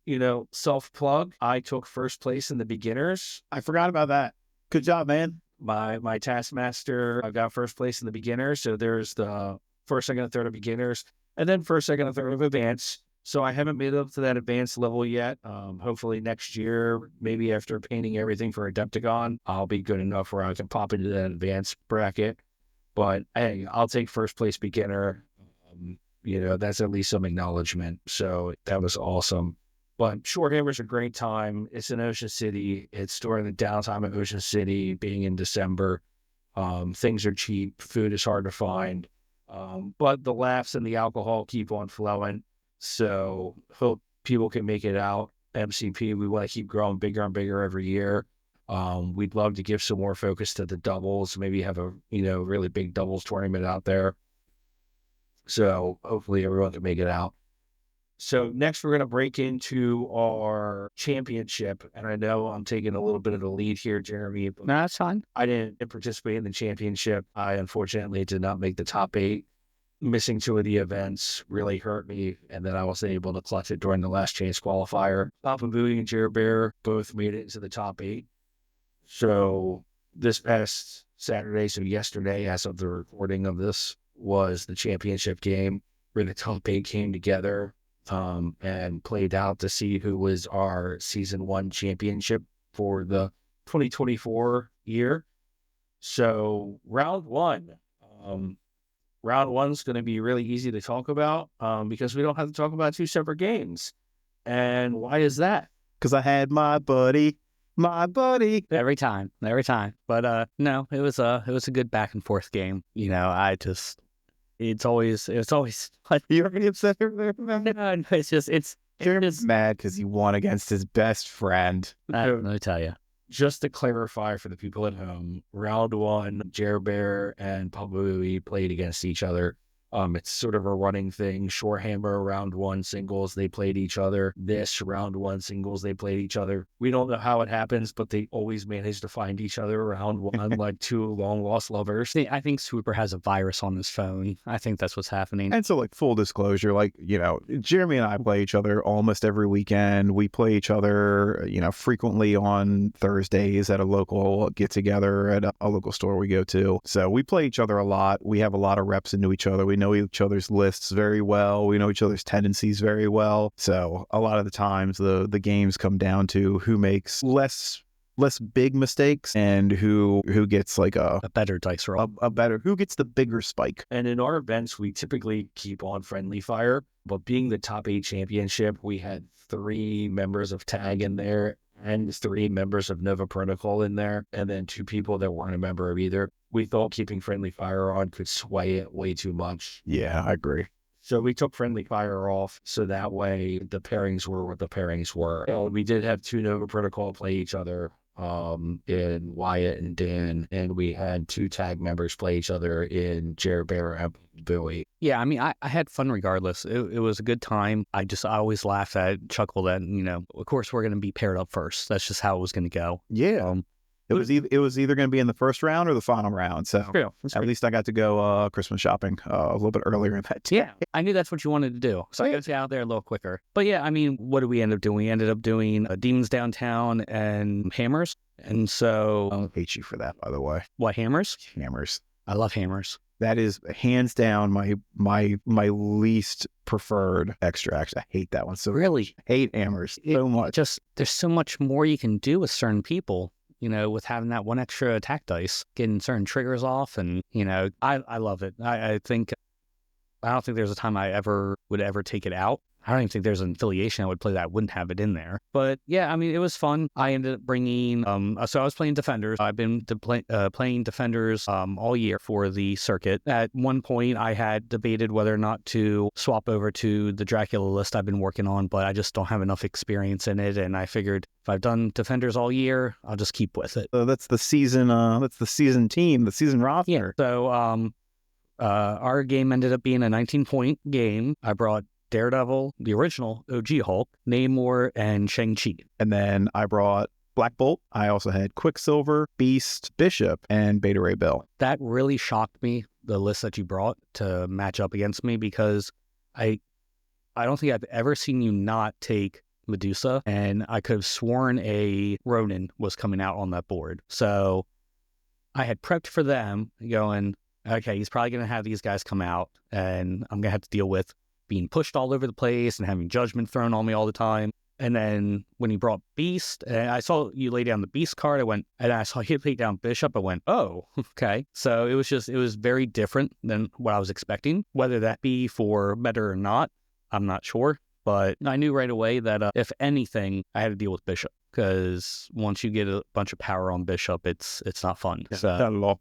self-plug. I took first place in the beginners. I forgot about that. Good job, man. My Taskmaster, I got first place in the beginners. So there's the first, second, and third of beginners, and then first, second, and third of advanced. So I haven't made it up to that advanced level yet. Hopefully next year, maybe after painting everything for Adepticon, I'll be good enough where I can pop into that advanced bracket. But hey, I'll take first place beginner. That's at least some acknowledgement. So that was awesome. But Shorehammer's a great time. It's in Ocean City. It's during the downtime of Ocean City, being in December. Things are cheap. Food is hard to find. But the laughs and the alcohol keep on flowing. So hope people can make it out. MCP, we want to keep growing bigger and bigger every year. We'd love to give some more focus to the doubles. Maybe have a really big doubles tournament out there. So hopefully everyone can make it out. So next we're going to break into our championship. And I know I'm taking a little bit of the lead here, Jeremy. No, that's fine. I didn't participate in the championship. I unfortunately did not make the top 8. Missing 2 of the events really hurt me. And then I wasn't able to clutch it during the last chance qualifier. Papa Booey and Jer Bear both made it into the top 8. So this past Saturday, so yesterday, as of the recording of this, was the championship game where the top 8 came together and played out to see who was our season 1 championship for the 2024 year. So round 1, round 1's going to be really easy to talk about because we don't have to talk about 2 separate games. And why is that? Because I had my buddy. Every time. But no, it was a good back and forth game. It's always You already upset her? no, it's just Jeremy's mad because he won against his best friend. let me tell you. Just to clarify for the people at home, round 1, Jer Bear and Pabui played against each other. It's sort of a running thing. Shorehammer, round 1 singles, they played each other. This round 1 singles, they played each other. We don't know how it happens, but they always manage to find each other round 1 like 2 long lost lovers. See, I think Swooper has a virus on his phone. I think that's what's happening. And so, full disclosure, Jeremy and I play each other almost every weekend. We play each other, frequently on Thursdays at a local get-together at a local store we go to. So we play each other a lot. We have a lot of reps into each other. We know each other's lists very well. We know each other's tendencies very well. So a lot of the times the games come down to who makes less big mistakes and who gets a better dice roll. Who gets the bigger spike. And in our events, we typically keep on friendly fire, but being the top 8 championship, we had 3 members of TAG in there and 3 members of Nova Protocol in there, and then 2 people that weren't a member of either. We thought keeping friendly fire on could sway it way too much. Yeah, I agree. So we took friendly fire off, so that way the pairings were what the pairings were. We did have 2 Nova Protocol play each other, in Wyatt and Dan, and we had 2 tag members play each other in Jer Bear and Bowie. Yeah, I mean, I had fun regardless. It was a good time. I always laugh at, chuckle that, of course we're going to be paired up first. That's just how it was going to go. Yeah. It was either going to be in the first round or the final round. So True. That's at true. least I got to go Christmas shopping a little bit earlier in that day. Yeah, I knew that's what you wanted to do. So I got you out there a little quicker. But yeah, I mean, what did we end up doing? We ended up doing Demons Downtown and Hammers. And so, I hate you for that, by the way. what, Hammers? Hammers. I love Hammers. That is hands down my least preferred extract. I hate that one. So Really? I hate hammers so much. Just, there's so much more you can do with certain people, you know, with having that one extra attack dice, getting certain triggers off. And, you know, I love it. I don't think there's a time I would ever take it out. I don't even think there's an affiliation I would play that wouldn't have it in there. But yeah, I mean, it was fun. I ended up bringing, so I was playing Defenders. I've been playing Defenders all year for the circuit. At one point, I had debated whether or not to swap over to the Dracula list I've been working on, but I just don't have enough experience in it. And I figured if I've done Defenders all year, I'll just keep with it. That's the season. That's the season team. The season roster. Yeah. So our game ended up being a 19-point game. I brought Daredevil, the original OG Hulk, Namor, and Shang-Chi. And then I brought Black Bolt. I also had Quicksilver, Beast, Bishop, and Beta Ray Bill. That really shocked me, the list that you brought to match up against me, because I don't think I've ever seen you not take Medusa, and I could have sworn a Ronin was coming out on that board. So I had prepped for them, going, okay, he's probably going to have these guys come out, and I'm going to have to deal with being pushed all over the place and having judgment thrown on me all the time. And then when he brought Beast, and I saw you lay down the Beast card, and I saw you lay down Bishop, I went, oh, okay. So it was very different than what I was expecting. Whether that be for better or not, I'm not sure. But I knew right away that if anything, I had to deal with Bishop, because once you get a bunch of power on Bishop, it's not fun. So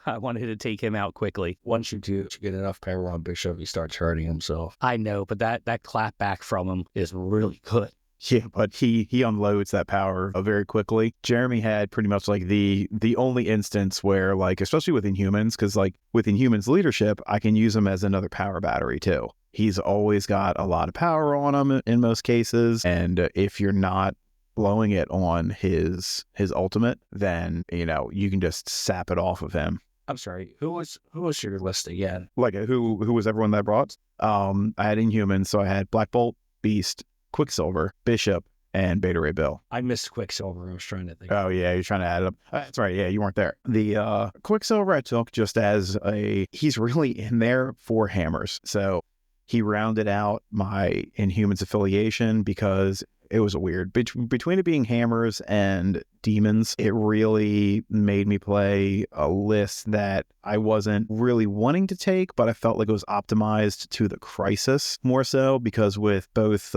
I wanted to take him out quickly. Once you get enough power on Bishop, he starts hurting himself. I know, but that clap back from him is really good. Yeah, but he unloads that power very quickly. Jeremy had pretty much like the only instance where, like, especially with Inhumans, because like with Inhumans leadership, I can use him as another power battery too. He's always got a lot of power on him in most cases, and if you're not blowing it on his ultimate, then you know you can just sap it off of him. I'm sorry, who was your list again? Like who was everyone that I brought? I had Inhumans, so I had Black Bolt, Beast, Quicksilver, Bishop, and Beta Ray Bill. I missed Quicksilver. I was trying to think. Oh yeah, you're trying to add it up. That's right. Yeah, you weren't there. The Quicksilver I took just as he's really in there for hammers. So he rounded out my Inhumans affiliation because it was weird. Between it being hammers and demons, it really made me play a list that I wasn't really wanting to take, but I felt like it was optimized to the crisis more so, because with both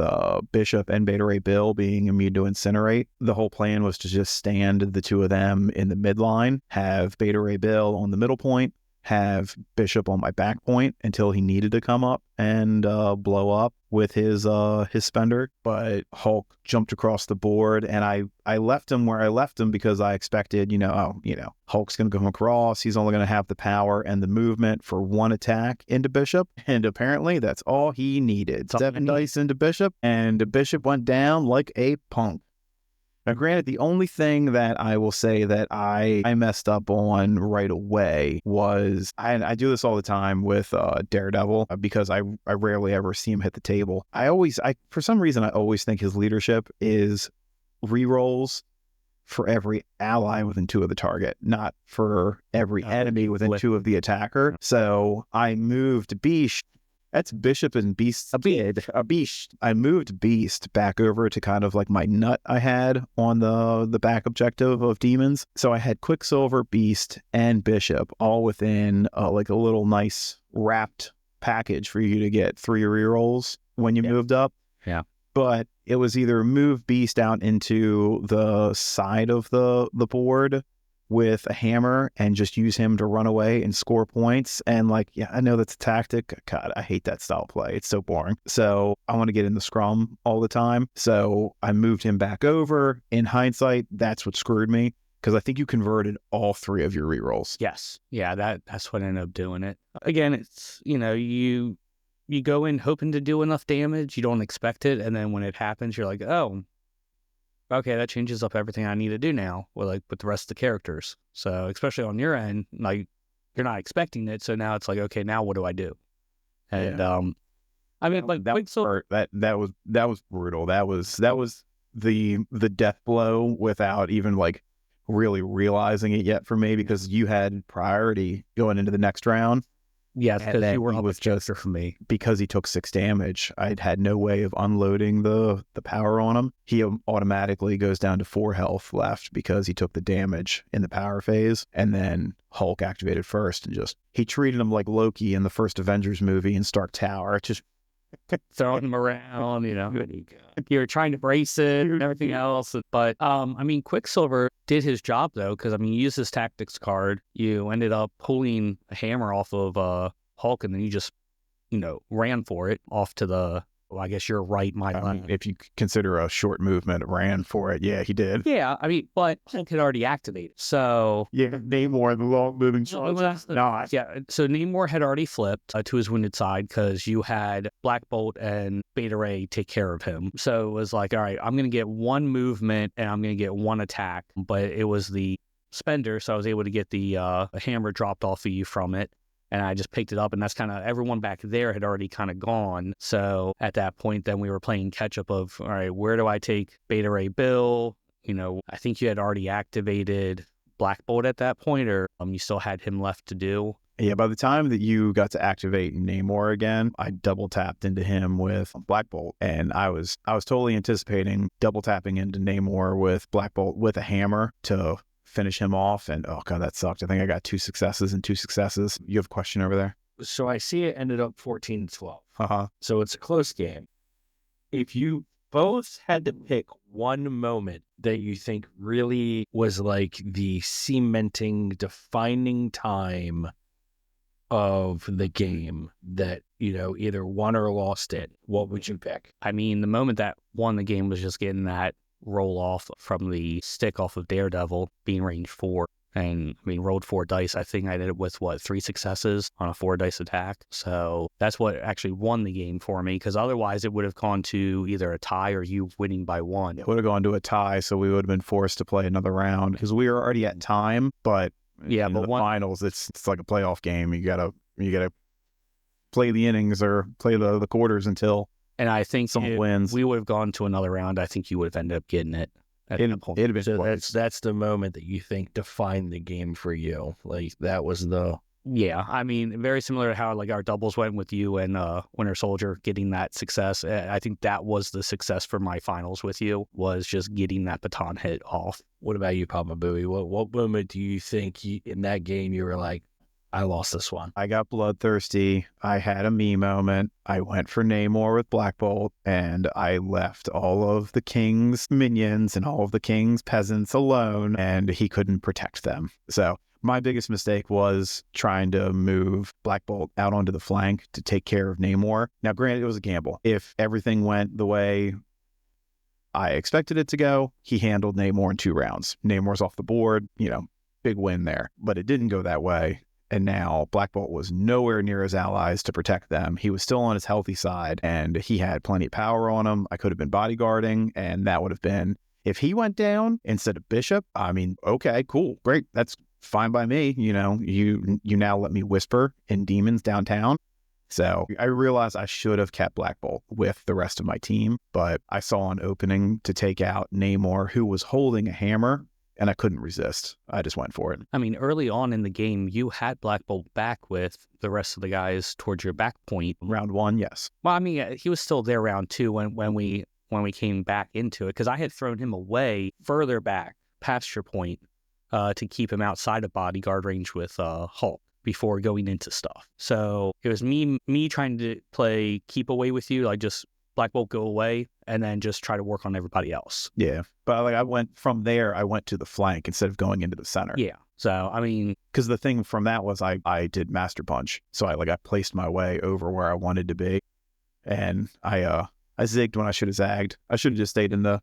Bishop and Beta Ray Bill being immune to Incinerate, the whole plan was to just stand the two of them in the midline, have Beta Ray Bill on the middle point, have Bishop on my back point until he needed to come up and blow up with his spender. But Hulk jumped across the board, and I left him where I left him because I expected, Hulk's going to come across. He's only going to have the power and the movement for one attack into Bishop, and apparently that's all he needed. 7 dice into Bishop, and Bishop went down like a punk. Now, granted, the only thing that I will say that I messed up on right away was, I do this all the time with Daredevil, because I rarely ever see him hit the table. For some reason, I always think his leadership is rerolls for every ally within 2 of the target, not for every enemy within 2 of the attacker. So I moved Beast. That's Bishop and Beast. A Beast. I moved Beast back over to kind of like my nut I had on the back objective of demons. So I had Quicksilver, Beast, and Bishop all within like a little nice wrapped package for you to get 3 rerolls when you moved up. Yeah. But it was either move Beast out into the side of the board with a hammer and just use him to run away and score points. And like, yeah, I know that's a tactic. God, I hate that style of play. It's so boring. So I want to get in the scrum all the time. So I moved him back over. In hindsight, that's what screwed me, because I think you converted all 3 of your rerolls. Yes. Yeah, that's what ended up doing it. Again, it's, you go in hoping to do enough damage. You don't expect it. And then when it happens, you're like, oh, okay, that changes up everything I need to do now with the rest of the characters. So especially on your end, like you're not expecting it. So now it's like, okay, now what do I do? And I mean, like Quicksilver, that was brutal. That was the death blow without even like really realizing it yet for me, because you had priority going into the next round. yes, And because then you were he up was a character for me. because he took 6 damage. I'd had no way of unloading the power on him. He automatically goes down to 4 health left because he took the damage in the power phase, and then Hulk activated first and just he treated him like Loki in the first Avengers movie in Stark Tower. Just Throwing him around, you're trying to brace it and everything else. But I mean, Quicksilver did his job though, because I mean, you used his tactics card. You ended up pulling a hammer off of Hulk, and then you just ran for it off to the. Well, I guess you're right, my left. if you consider a short movement, ran for it. Yeah, he did. Yeah, I mean, but Hulk had already activated, so Yeah, Namor, the long moving yeah. So Namor had already flipped to his wounded side because you had Black Bolt and Beta Ray take care of him. So it was like, all right, I'm gonna get 1 movement and I'm gonna get 1 attack, but it was the spender, so I was able to get the hammer dropped off of you from it. And I just picked it up, and that's kind of everyone back there had already kind of gone. So at that point, then we were playing catch up of, all right, where do I take Beta Ray Bill? I think you had already activated Black Bolt at that point, or you still had him left to do. Yeah, by the time that you got to activate Namor again, I double tapped into him with Black Bolt, and I was totally anticipating double tapping into Namor with Black Bolt with a hammer to finish him off, and oh god, that sucked. I think I got 2 successes and 2 successes. You have a question over there? So I see it ended up 14-12. Uh-huh. So it's a close game. If you both had to pick one moment that you think really was like the cementing, defining time of the game that, either won or lost it, what would you pick? I mean, the moment that won the game was just getting that roll off from the stick off of Daredevil being range 4. And I mean, rolled 4 dice. I think I did it with 3 successes on a 4 dice attack. So that's what actually won the game for me, because otherwise it would have gone to either a tie or you winning by 1. It would have gone to a tie, so we would have been forced to play another round because we were already at time. But yeah, in but the one finals, it's like a playoff game. You gotta play the innings or play the quarters until and I think someone if wins. we would have gone to another round, I think you would have ended up getting it at that point. It'd have been So close. that's the moment that you think defined the game for you. Like that was the Yeah, I mean, very similar to how like our doubles went with you and Winter Soldier getting that success. I think that was the success for my finals with you, was just getting that baton hit off. What about you, Papa Booey? What moment do you think in that game you were like, I lost this one? I got bloodthirsty. I had a me moment. I went for Namor with Black Bolt, and I left all of the king's minions and all of the king's peasants alone, and he couldn't protect them. So my biggest mistake was trying to move Black Bolt out onto the flank to take care of Namor. Now, granted, it was a gamble. If everything went the way I expected it to go, he handled Namor in 2 rounds. Namor's off the board, big win there. But it didn't go that way. And now Black Bolt was nowhere near his allies to protect them. He was still on his healthy side, and he had plenty of power on him. I could have been bodyguarding, and that would have been, if he went down instead of Bishop, I mean, okay, cool, great. That's fine by me. You now let me whisper in demons downtown. So I realized I should have kept Black Bolt with the rest of my team, but I saw an opening to take out Namor, who was holding a hammer, and I couldn't resist. I just went for it. I mean, early on in the game, you had Black Bolt back with the rest of the guys towards your back point. Round 1, yes. Well, I mean, he was still there round 2 when we came back into it, because I had thrown him away further back past your point to keep him outside of bodyguard range with Hulk before going into stuff. So it was me trying to play keep away with you, like just Black Bolt go away, and then just try to work on everybody else. Yeah. But I went from there, I went to the flank instead of going into the center. Yeah. So, I mean, because the thing from that was I did Master Punch. So I placed my way over where I wanted to be. And I zigged when I should have zagged. I should have just stayed in the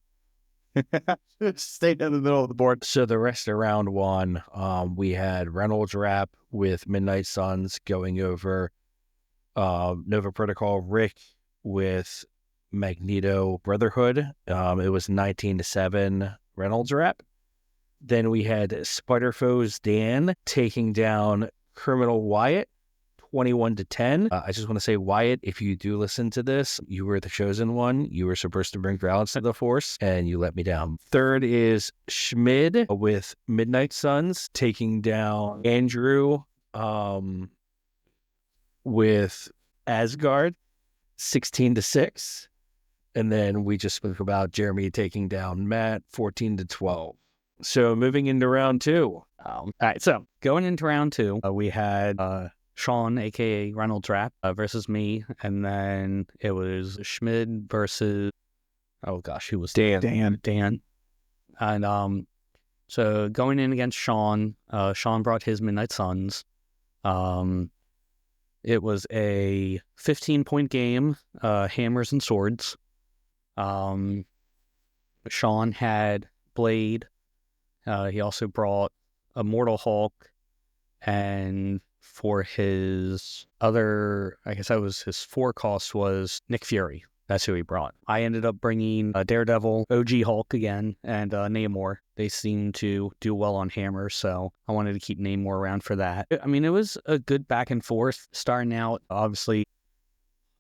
middle of the board. So the rest of round 1, we had Reynolds Wrap with Midnight Suns going over Nova Protocol, Rick with Magneto Brotherhood. It was 19-7 Reynolds rep. Then we had Spider-Foes Dan taking down Criminal Wyatt 21-10. I just want to say, Wyatt, if you do listen to this, you were the chosen one. You were supposed to bring balance to the Force, and you let me down. Third is Schmid with Midnight Suns taking down Andrew with Asgard 16-6. And then we just spoke about Jeremy taking down Matt 14-12. So moving into round 2. All right, so going into round 2, we had Sean, aka Reynolds Rap, versus me, and then it was Schmid versus who was Dan. Dan. And so going in against Sean, Sean brought his Midnight Suns. It was a 15-point game, hammers and swords. Sean had Blade. He also brought Immortal Hulk, and for his other, I guess that was his 4 cost, was Nick Fury. That's who he brought. I ended up bringing Daredevil, OG Hulk again, and Namor. They seemed to do well on Hammer, so I wanted to keep Namor around for that. I mean, it was a good back and forth. Starting out, obviously,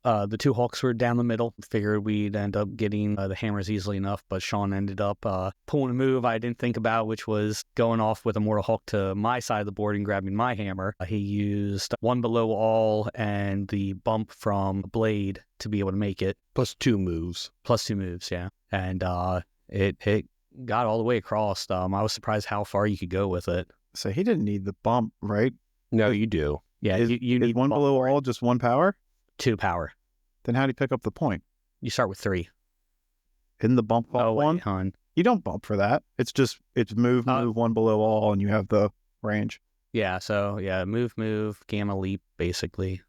the 2 Hulks were down the middle. Figured we'd end up getting the hammers easily enough, but Sean ended up pulling a move I didn't think about, which was going off with Immortal Hulk to my side of the board and grabbing my hammer. He used one below all and the bump from Blade to be able to make it. Plus 2 moves. Plus 2 moves, yeah. And it got all the way across. I was surprised how far you could go with it. So he didn't need the bump, right? No, you do. Yeah, Is, you is need one below all just 1 power? 2 power. Then how do you pick up the point? You start with 3. In the bump one? Wait, hon. You don't bump for that. It's move 1 below all, and you have the range. Yeah, so yeah, move, gamma leap, basically.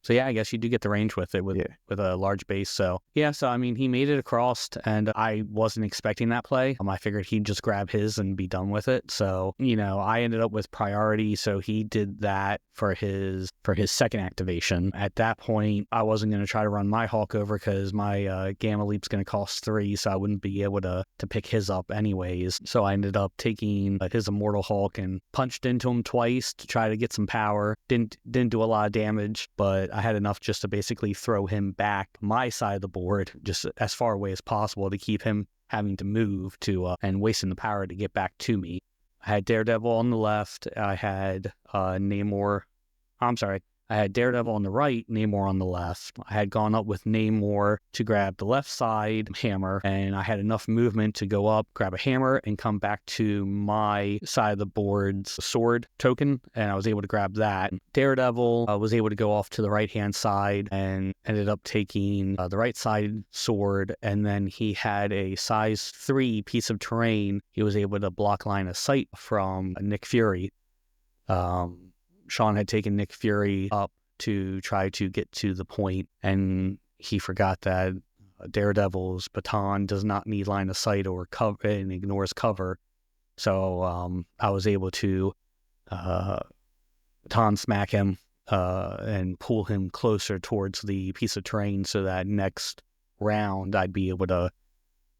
So yeah, I guess you do get the range with it with a large base. So yeah, so I mean, he made it across, and I wasn't expecting that play. I figured he'd just grab his and be done with it. So I ended up with priority, so he did that for his second activation. At that point, I wasn't going to try to run my Hulk over because my gamma leap's going to cost 3, so I wouldn't be able to pick his up anyways. So I ended up taking his Immortal Hulk and punched into him twice to try to get some power. Didn't do a lot of damage, but I had enough just to basically throw him back my side of the board just as far away as possible to keep him having to move to and wasting the power to get back to me. I had Daredevil on the left. I had I had Daredevil on the right, Namor on the left. I had gone up with Namor to grab the left side hammer, and I had enough movement to go up, grab a hammer, and come back to my side of the board's sword token, and I was able to grab that. Daredevil was able to go off to the right-hand side and ended up taking the right side sword, and then he had a size 3 piece of terrain. He was able to block line of sight from Nick Fury. Sean had taken Nick Fury up to try to get to the point, and he forgot that Daredevil's baton does not need line of sight or cover and ignores cover. So I was able to baton smack him and pull him closer towards the piece of terrain so that next round I'd be able to,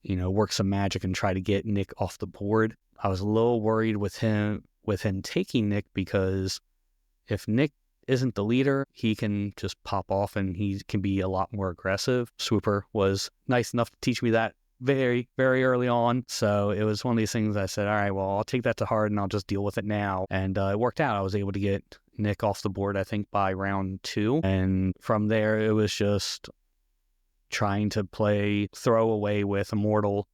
work some magic and try to get Nick off the board. I was a little worried with him taking Nick because if Nick isn't the leader, he can just pop off and he can be a lot more aggressive. Swooper was nice enough to teach me that very, very early on. So it was one of these things I said, all right, well, I'll take that to heart and I'll just deal with it now. And it worked out. I was able to get Nick off the board, I think, by round 2. And from there, it was just trying to play throwaway with Immortal.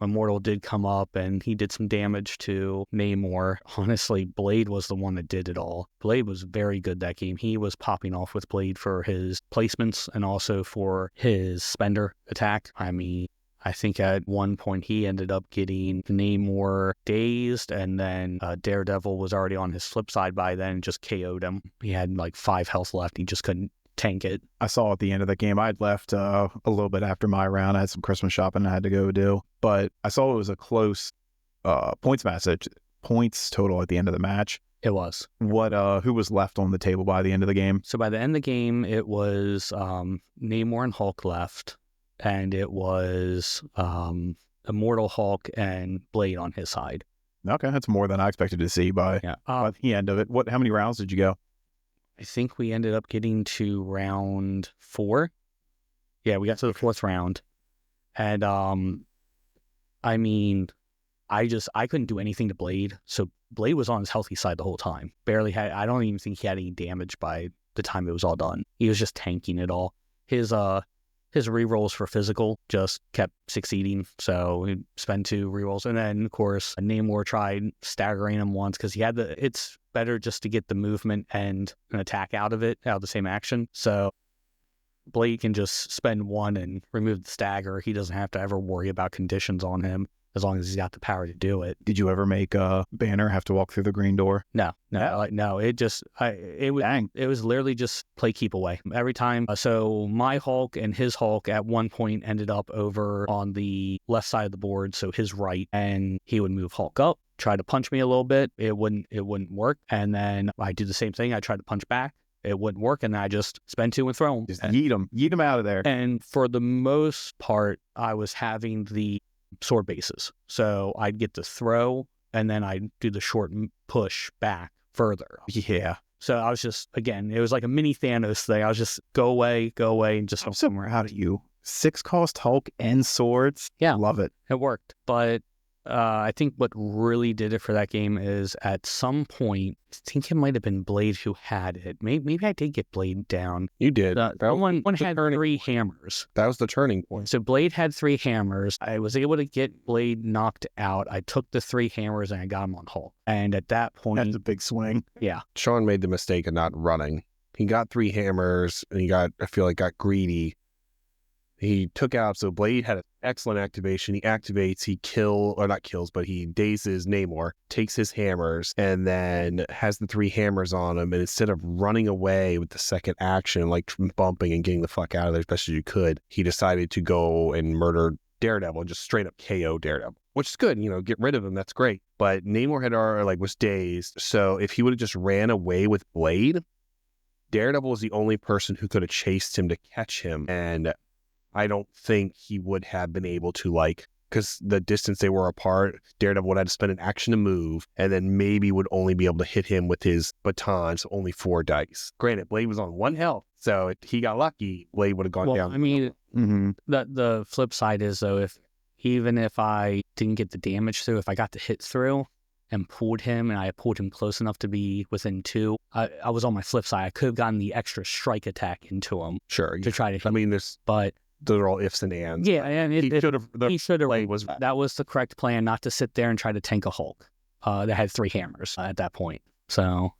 Immortal did come up and he did some damage to Namor. Honestly, Blade was the one that did it all. Blade was very good that game. He was popping off with Blade for his placements and also for his spender attack. I mean, I think at one point he ended up getting Namor dazed, and then Daredevil was already on his flip side by then and just KO'd him. He had like 5 health left. He just couldn't tank it. I saw at the end of the game, I'd left a little bit after my round. I had some Christmas shopping I had to go do, but I saw it was a close points total at the end of the match. It was. What who was left on the table by the end of the game? So by the end of the game, it was Namor and Hulk left, and it was Immortal Hulk and Blade on his side. Okay, that's more than I expected to see by the end of it. How many rounds did you go? I think we ended up getting to round 4. Yeah, we got to the 4th round. And I mean, I couldn't do anything to Blade. So Blade was on his healthy side the whole time. I don't even think he had any damage by the time it was all done. He was just tanking it all. His rerolls for physical just kept succeeding. So he'd spend 2 rerolls. And then, of course, Namor tried staggering him once because it's better just to get the movement and an attack out of the same action. So Blade can just spend 1 and remove the stagger. He doesn't have to ever worry about conditions on him as long as he's got the power to do it. Did you ever make Banner have to walk through the green door? No. It was literally just play keep away every time. So my Hulk and his Hulk at one point ended up over on the left side of the board, so his right, and he would move Hulk up, try to punch me a little bit. It wouldn't work, and then I do the same thing. I tried to punch back. It wouldn't work, and I just spend 2 and throw him. Just yeet him out of there. And for the most part, I was having the sword bases. So I'd get to throw, and then I'd do the short push back further. Yeah. So I was just, again, it was like a mini Thanos thing. I was just go away, and just I'm so proud of you. 6-cost Hulk and swords. Yeah. Love it. It worked. But I think what really did it for that game is at some point, I think it might have been Blade who had it. Maybe I did get Blade down. You did. One had 3 hammers. That was the turning point. So Blade had 3 hammers. I was able to get Blade knocked out. I took the 3 hammers and I got him on Hulk. And at that point, That's a big swing. Yeah. Sean made the mistake of not running. He got 3 hammers and got greedy. He took out, so Blade had an excellent activation. He activates, he dazes Namor, takes his hammers, and then has the 3 hammers on him. And instead of running away with the second action, like bumping and getting the fuck out of there as best as you could, he decided to go and murder Daredevil and just straight up KO Daredevil, which is good. Get rid of him. That's great. But Namor was dazed. So if he would have just ran away with Blade, Daredevil was the only person who could have chased him to catch him. And I don't think he would have been able to, because the distance they were apart, Daredevil would have to spend an action to move, and then maybe would only be able to hit him with his baton, so only 4 dice. Granted, Blade was on 1 health, so if he got lucky, Blade would have gone down. I mean, the flip side is, though, even if I didn't get the damage through, if I got the hit through and pulled him, and I pulled him close enough to be within 2, I was on my flip side. I could have gotten the extra strike attack into him. Sure. To try to hit him. But those are all ifs and ands. Yeah, and he should have. That was the correct plan, not to sit there and try to tank a Hulk that had 3 hammers at that point. So,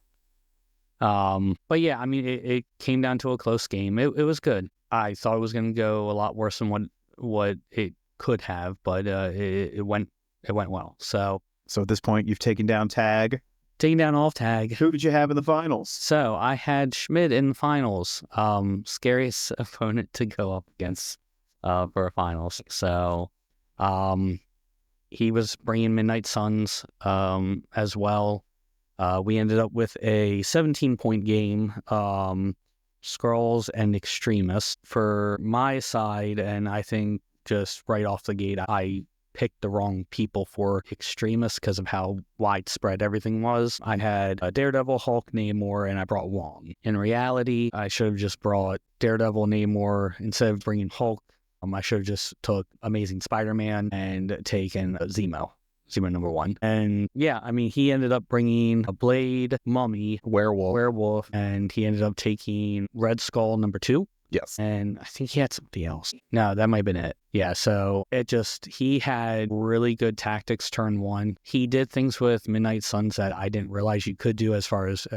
but yeah, I mean, it came down to a close game. It was good. I thought it was going to go a lot worse than what it could have, but it went well. So at this point, you've taken down Tag. Taking down all of Tag. Who did you have in the finals? So I had Schmidt in the finals. Scariest opponent to go up against for a finals. So he was bringing Midnight Suns as well. We ended up with a 17-point game. Skrulls and Extremists for my side, and I think just right off the gate, I picked the wrong people for Extremists because of how widespread everything was. I had a Daredevil, Hulk, Namor, and I brought Wong. In reality, I should have just brought Daredevil, Namor instead of bringing Hulk. I should have just took Amazing Spider-Man and taken Zemo number 1. And yeah, I mean, he ended up bringing a Blade, Mummy, Werewolf, and he ended up taking Red Skull number 2. Yes. And I think he had somebody else. No, that might have been it. Yeah, so he had really good tactics turn 1. He did things with Midnight Suns that I didn't realize you could do as far as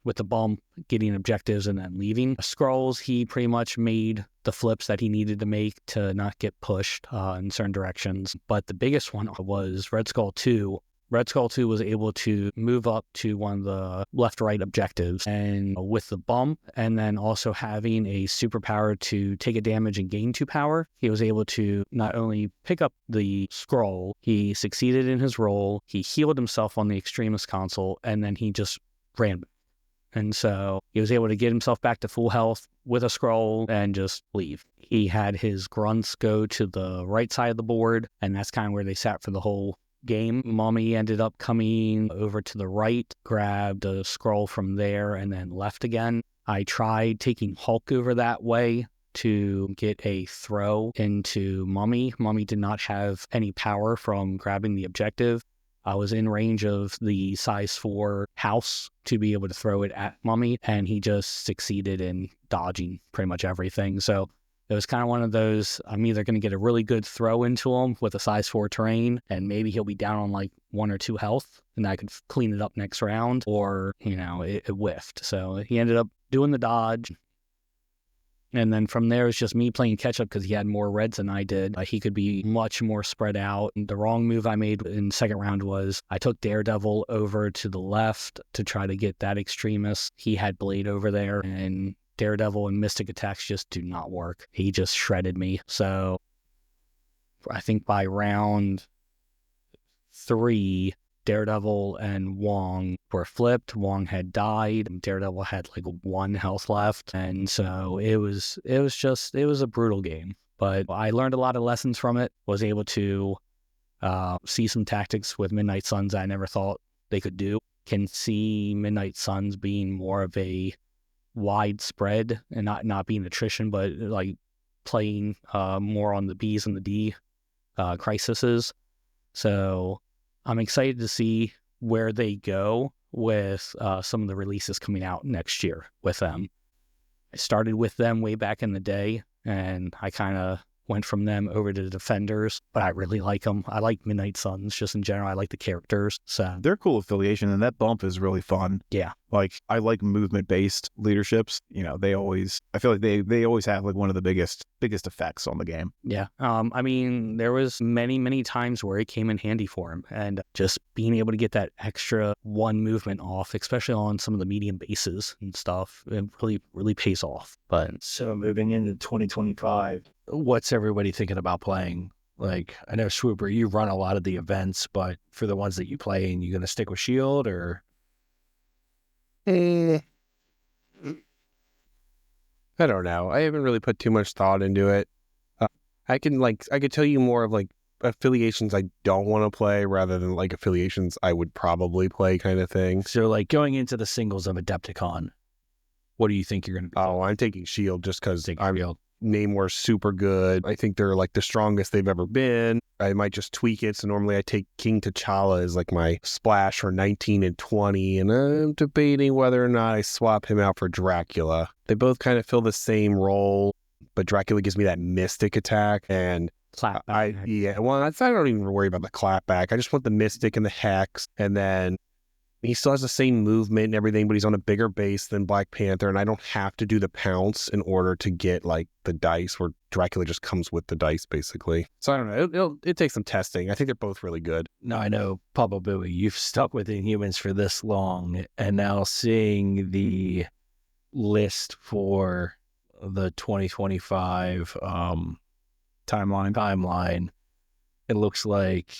with the bump, getting objectives and then leaving. Skrulls, he pretty much made the flips that he needed to make to not get pushed in certain directions. But the biggest one was Red Skull 2. Red Skull 2 was able to move up to one of the left-right objectives, and with the bump and then also having a superpower to take a damage and gain 2 power, he was able to not only pick up the Skrull, he succeeded in his role, he healed himself on the Extremist console, and then he just ran. And so he was able to get himself back to full health with a scroll and just leave. He had his grunts go to the right side of the board, and that's kind of where they sat for the whole game. Mummy ended up coming over to the right, grabbed a scroll from there, and then left again. I tried taking Hulk over that way to get a throw into Mummy. Mummy did not have any power from grabbing the objective. I was in range of the size 4 house to be able to throw it at Mummy, and he just succeeded in dodging pretty much everything. So it was kind of one of those, I'm either going to get a really good throw into him with a size 4 terrain, and maybe he'll be down on like 1 or 2 health, and I could clean it up next round, or, it whiffed. So he ended up doing the dodge. And then from there, it's just me playing catch-up because he had more reds than I did. He could be much more spread out. And the wrong move I made in second round was I took Daredevil over to the left to try to get that Extremist. He had Blade over there, and Daredevil and Mystic attacks just do not work. He just shredded me. So I think by round 3, Daredevil and Wong were flipped. Wong had died. Daredevil had like 1 health left. And so it was a brutal game. But I learned a lot of lessons from it. Was able to see some tactics with Midnight Suns I never thought they could do. Can see Midnight Suns being more of a widespread and not being attrition, but like playing more on the B's and the D crises. So I'm excited to see where they go with some of the releases coming out next year with them. I started with them way back in the day, and I kind of went from them over to Defenders, but I really like them. I like Midnight Suns just in general. I like the characters. So They're cool affiliation, and that bump is really fun. Yeah. Like, I like movement-based leaderships. I feel like they always have like one of the biggest effects on the game. Yeah. I mean, there was many times where it came in handy for him, and just being able to get that extra 1 movement off, especially on some of the medium bases and stuff, it really pays off. But So moving into 2025, what's everybody thinking about playing? Like, I know Swooper, you run a lot of the events, but for the ones that you play, and you going to stick with Shield or? I don't know. I haven't really put too much thought into it. I could tell you more of like affiliations I don't want to play rather than like affiliations I would probably play kind of thing. So like going into the singles of Adepticon, what do you think you're going to be? Oh, I'm taking Shield just because Shield. Nameware's super good. I think they're like the strongest they've ever been. I might just tweak it. So normally I take King T'Challa as like my splash for 19 and 20. And I'm debating whether or not I swap him out for Dracula. They both kind of fill the same role, but Dracula gives me that mystic attack. And clap. I don't even worry about the clapback. I just want the mystic and the hex. And then he still has the same movement and everything, but he's on a bigger base than Black Panther, and I don't have to do the pounce in order to get like the dice, where Dracula just comes with the dice basically. So I don't know. It takes some testing. I think they're both really good. Now I know, Pablo Bowie, you've stuck with Inhumans for this long, and now seeing the list for the 2025 timeline, it looks like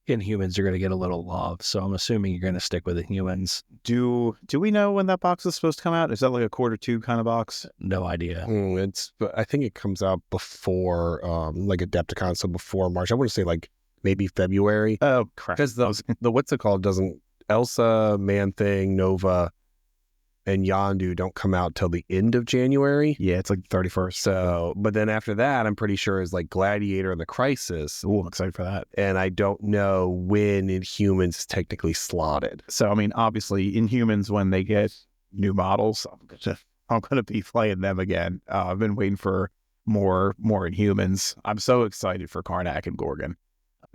Inhumans are going to get a little love, so I'm assuming you're going to stick with Inhumans. Do we know when that box is supposed to come out? Is that like a Q2 kind of box? No idea. I think it comes out before like Adepticon, so before March. I want to say like maybe February. Oh, crap. Because the what's it called doesn't, Elsa, Man-Thing, Nova, and Yondu don't come out till the end of January. Yeah, it's like the 31st. So, but then after that, I'm pretty sure is like Gladiator and the Crisis. Ooh, I'm excited for that. And I don't know when Inhumans is technically slotted. So, I mean, obviously, Inhumans, when they get new models, I'm gonna be playing them again. I've been waiting for more Inhumans. I'm so excited for Karnak and Gorgon.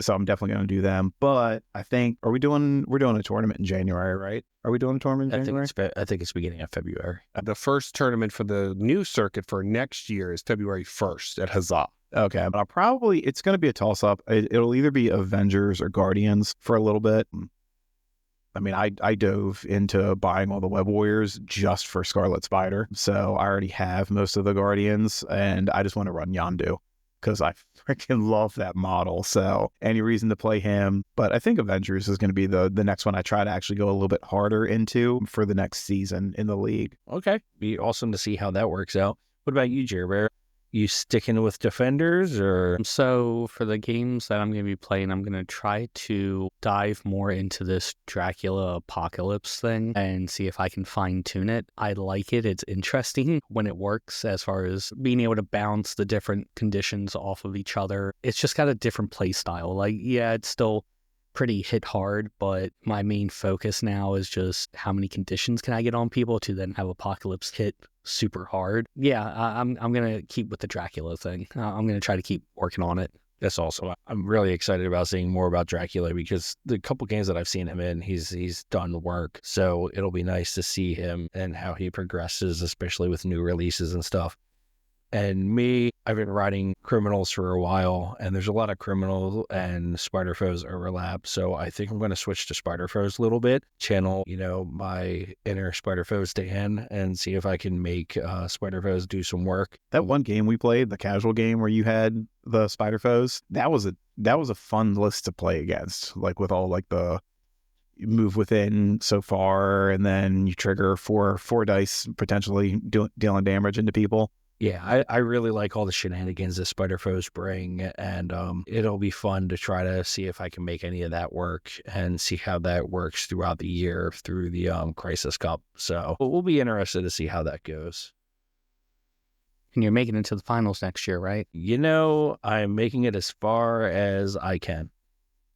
So I'm definitely going to do them. But I think, we're doing a tournament in January, right? Are we doing a tournament in January? I think it's beginning of February. The first tournament for the new circuit for next year is February 1st at Huzzah. Okay, but it's going to be a toss-up. It'll either be Avengers or Guardians for a little bit. I mean, I dove into buying all the Web Warriors just for Scarlet Spider. So I already have most of the Guardians, and I just want to run Yondu. because I freaking love that model. So any reason to play him. But I think Avengers is going to be the next one I try to actually go a little bit harder into for the next season in the league. Okay. Be awesome to see how that works out. What about you, Jer Bear? You sticking with defenders or? So for the games that I'm going to be playing, I'm going to try to dive more into this Dracula apocalypse thing and see if I can fine tune it. I like it. It's interesting when it works as far as being able to bounce the different conditions off of each other. It's just got a different play style. Like, yeah, it's still pretty hit hard, but my main focus now is just how many conditions can I get on people to then have Apocalypse hit super hard. Yeah, I'm gonna keep with the Dracula thing. I'm gonna try to keep working on it. That's awesome. I'm really excited about seeing more about Dracula because the couple games that I've seen him in, he's done work. So it'll be nice to see him and how he progresses, especially with new releases and stuff. And me, I've been writing criminals for a while, and there's a lot of criminal and spider foes overlap. So I think I'm going to switch to spider foes a little bit, channel, my inner spider foes Dan, and see if I can make spider foes do some work. That one game we played, the casual game where you had the spider foes, that was a fun list to play against, like with all like the move within so far, and then you trigger four dice potentially dealing damage into people. Yeah, I really like all the shenanigans that spider foes bring, and it'll be fun to try to see if I can make any of that work and see how that works throughout the year through the Crisis Cup. So we'll be interested to see how that goes. And you're making it to the finals next year, right? I'm making it as far as I can.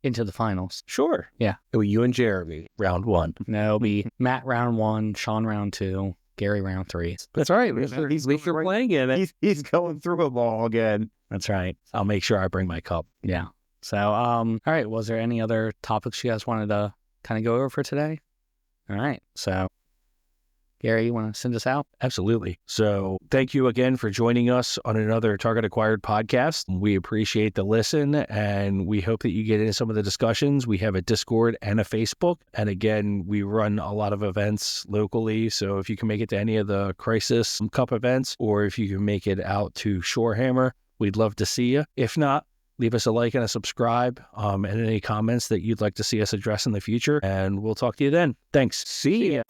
Into the finals. Sure. Yeah. Oh, you and Jeremy. Round 1. No, it'll be Matt round 1, Sean round 2, Gary round 3. That's all right. He's playing it. He's going through a ball again. That's right. I'll make sure I bring my cup. Yeah. So, all right. Was there any other topics you guys wanted to kind of go over for today? All right. So, Gary, you want to send us out? Absolutely. So thank you again for joining us on another Target Acquired podcast. We appreciate the listen, and we hope that you get into some of the discussions. We have a Discord and a Facebook. And again, we run a lot of events locally. So if you can make it to any of the Crisis Cup events, or if you can make it out to Shorehammer, we'd love to see you. If not, leave us a like and a subscribe, and any comments that you'd like to see us address in the future. And we'll talk to you then. Thanks. See ya.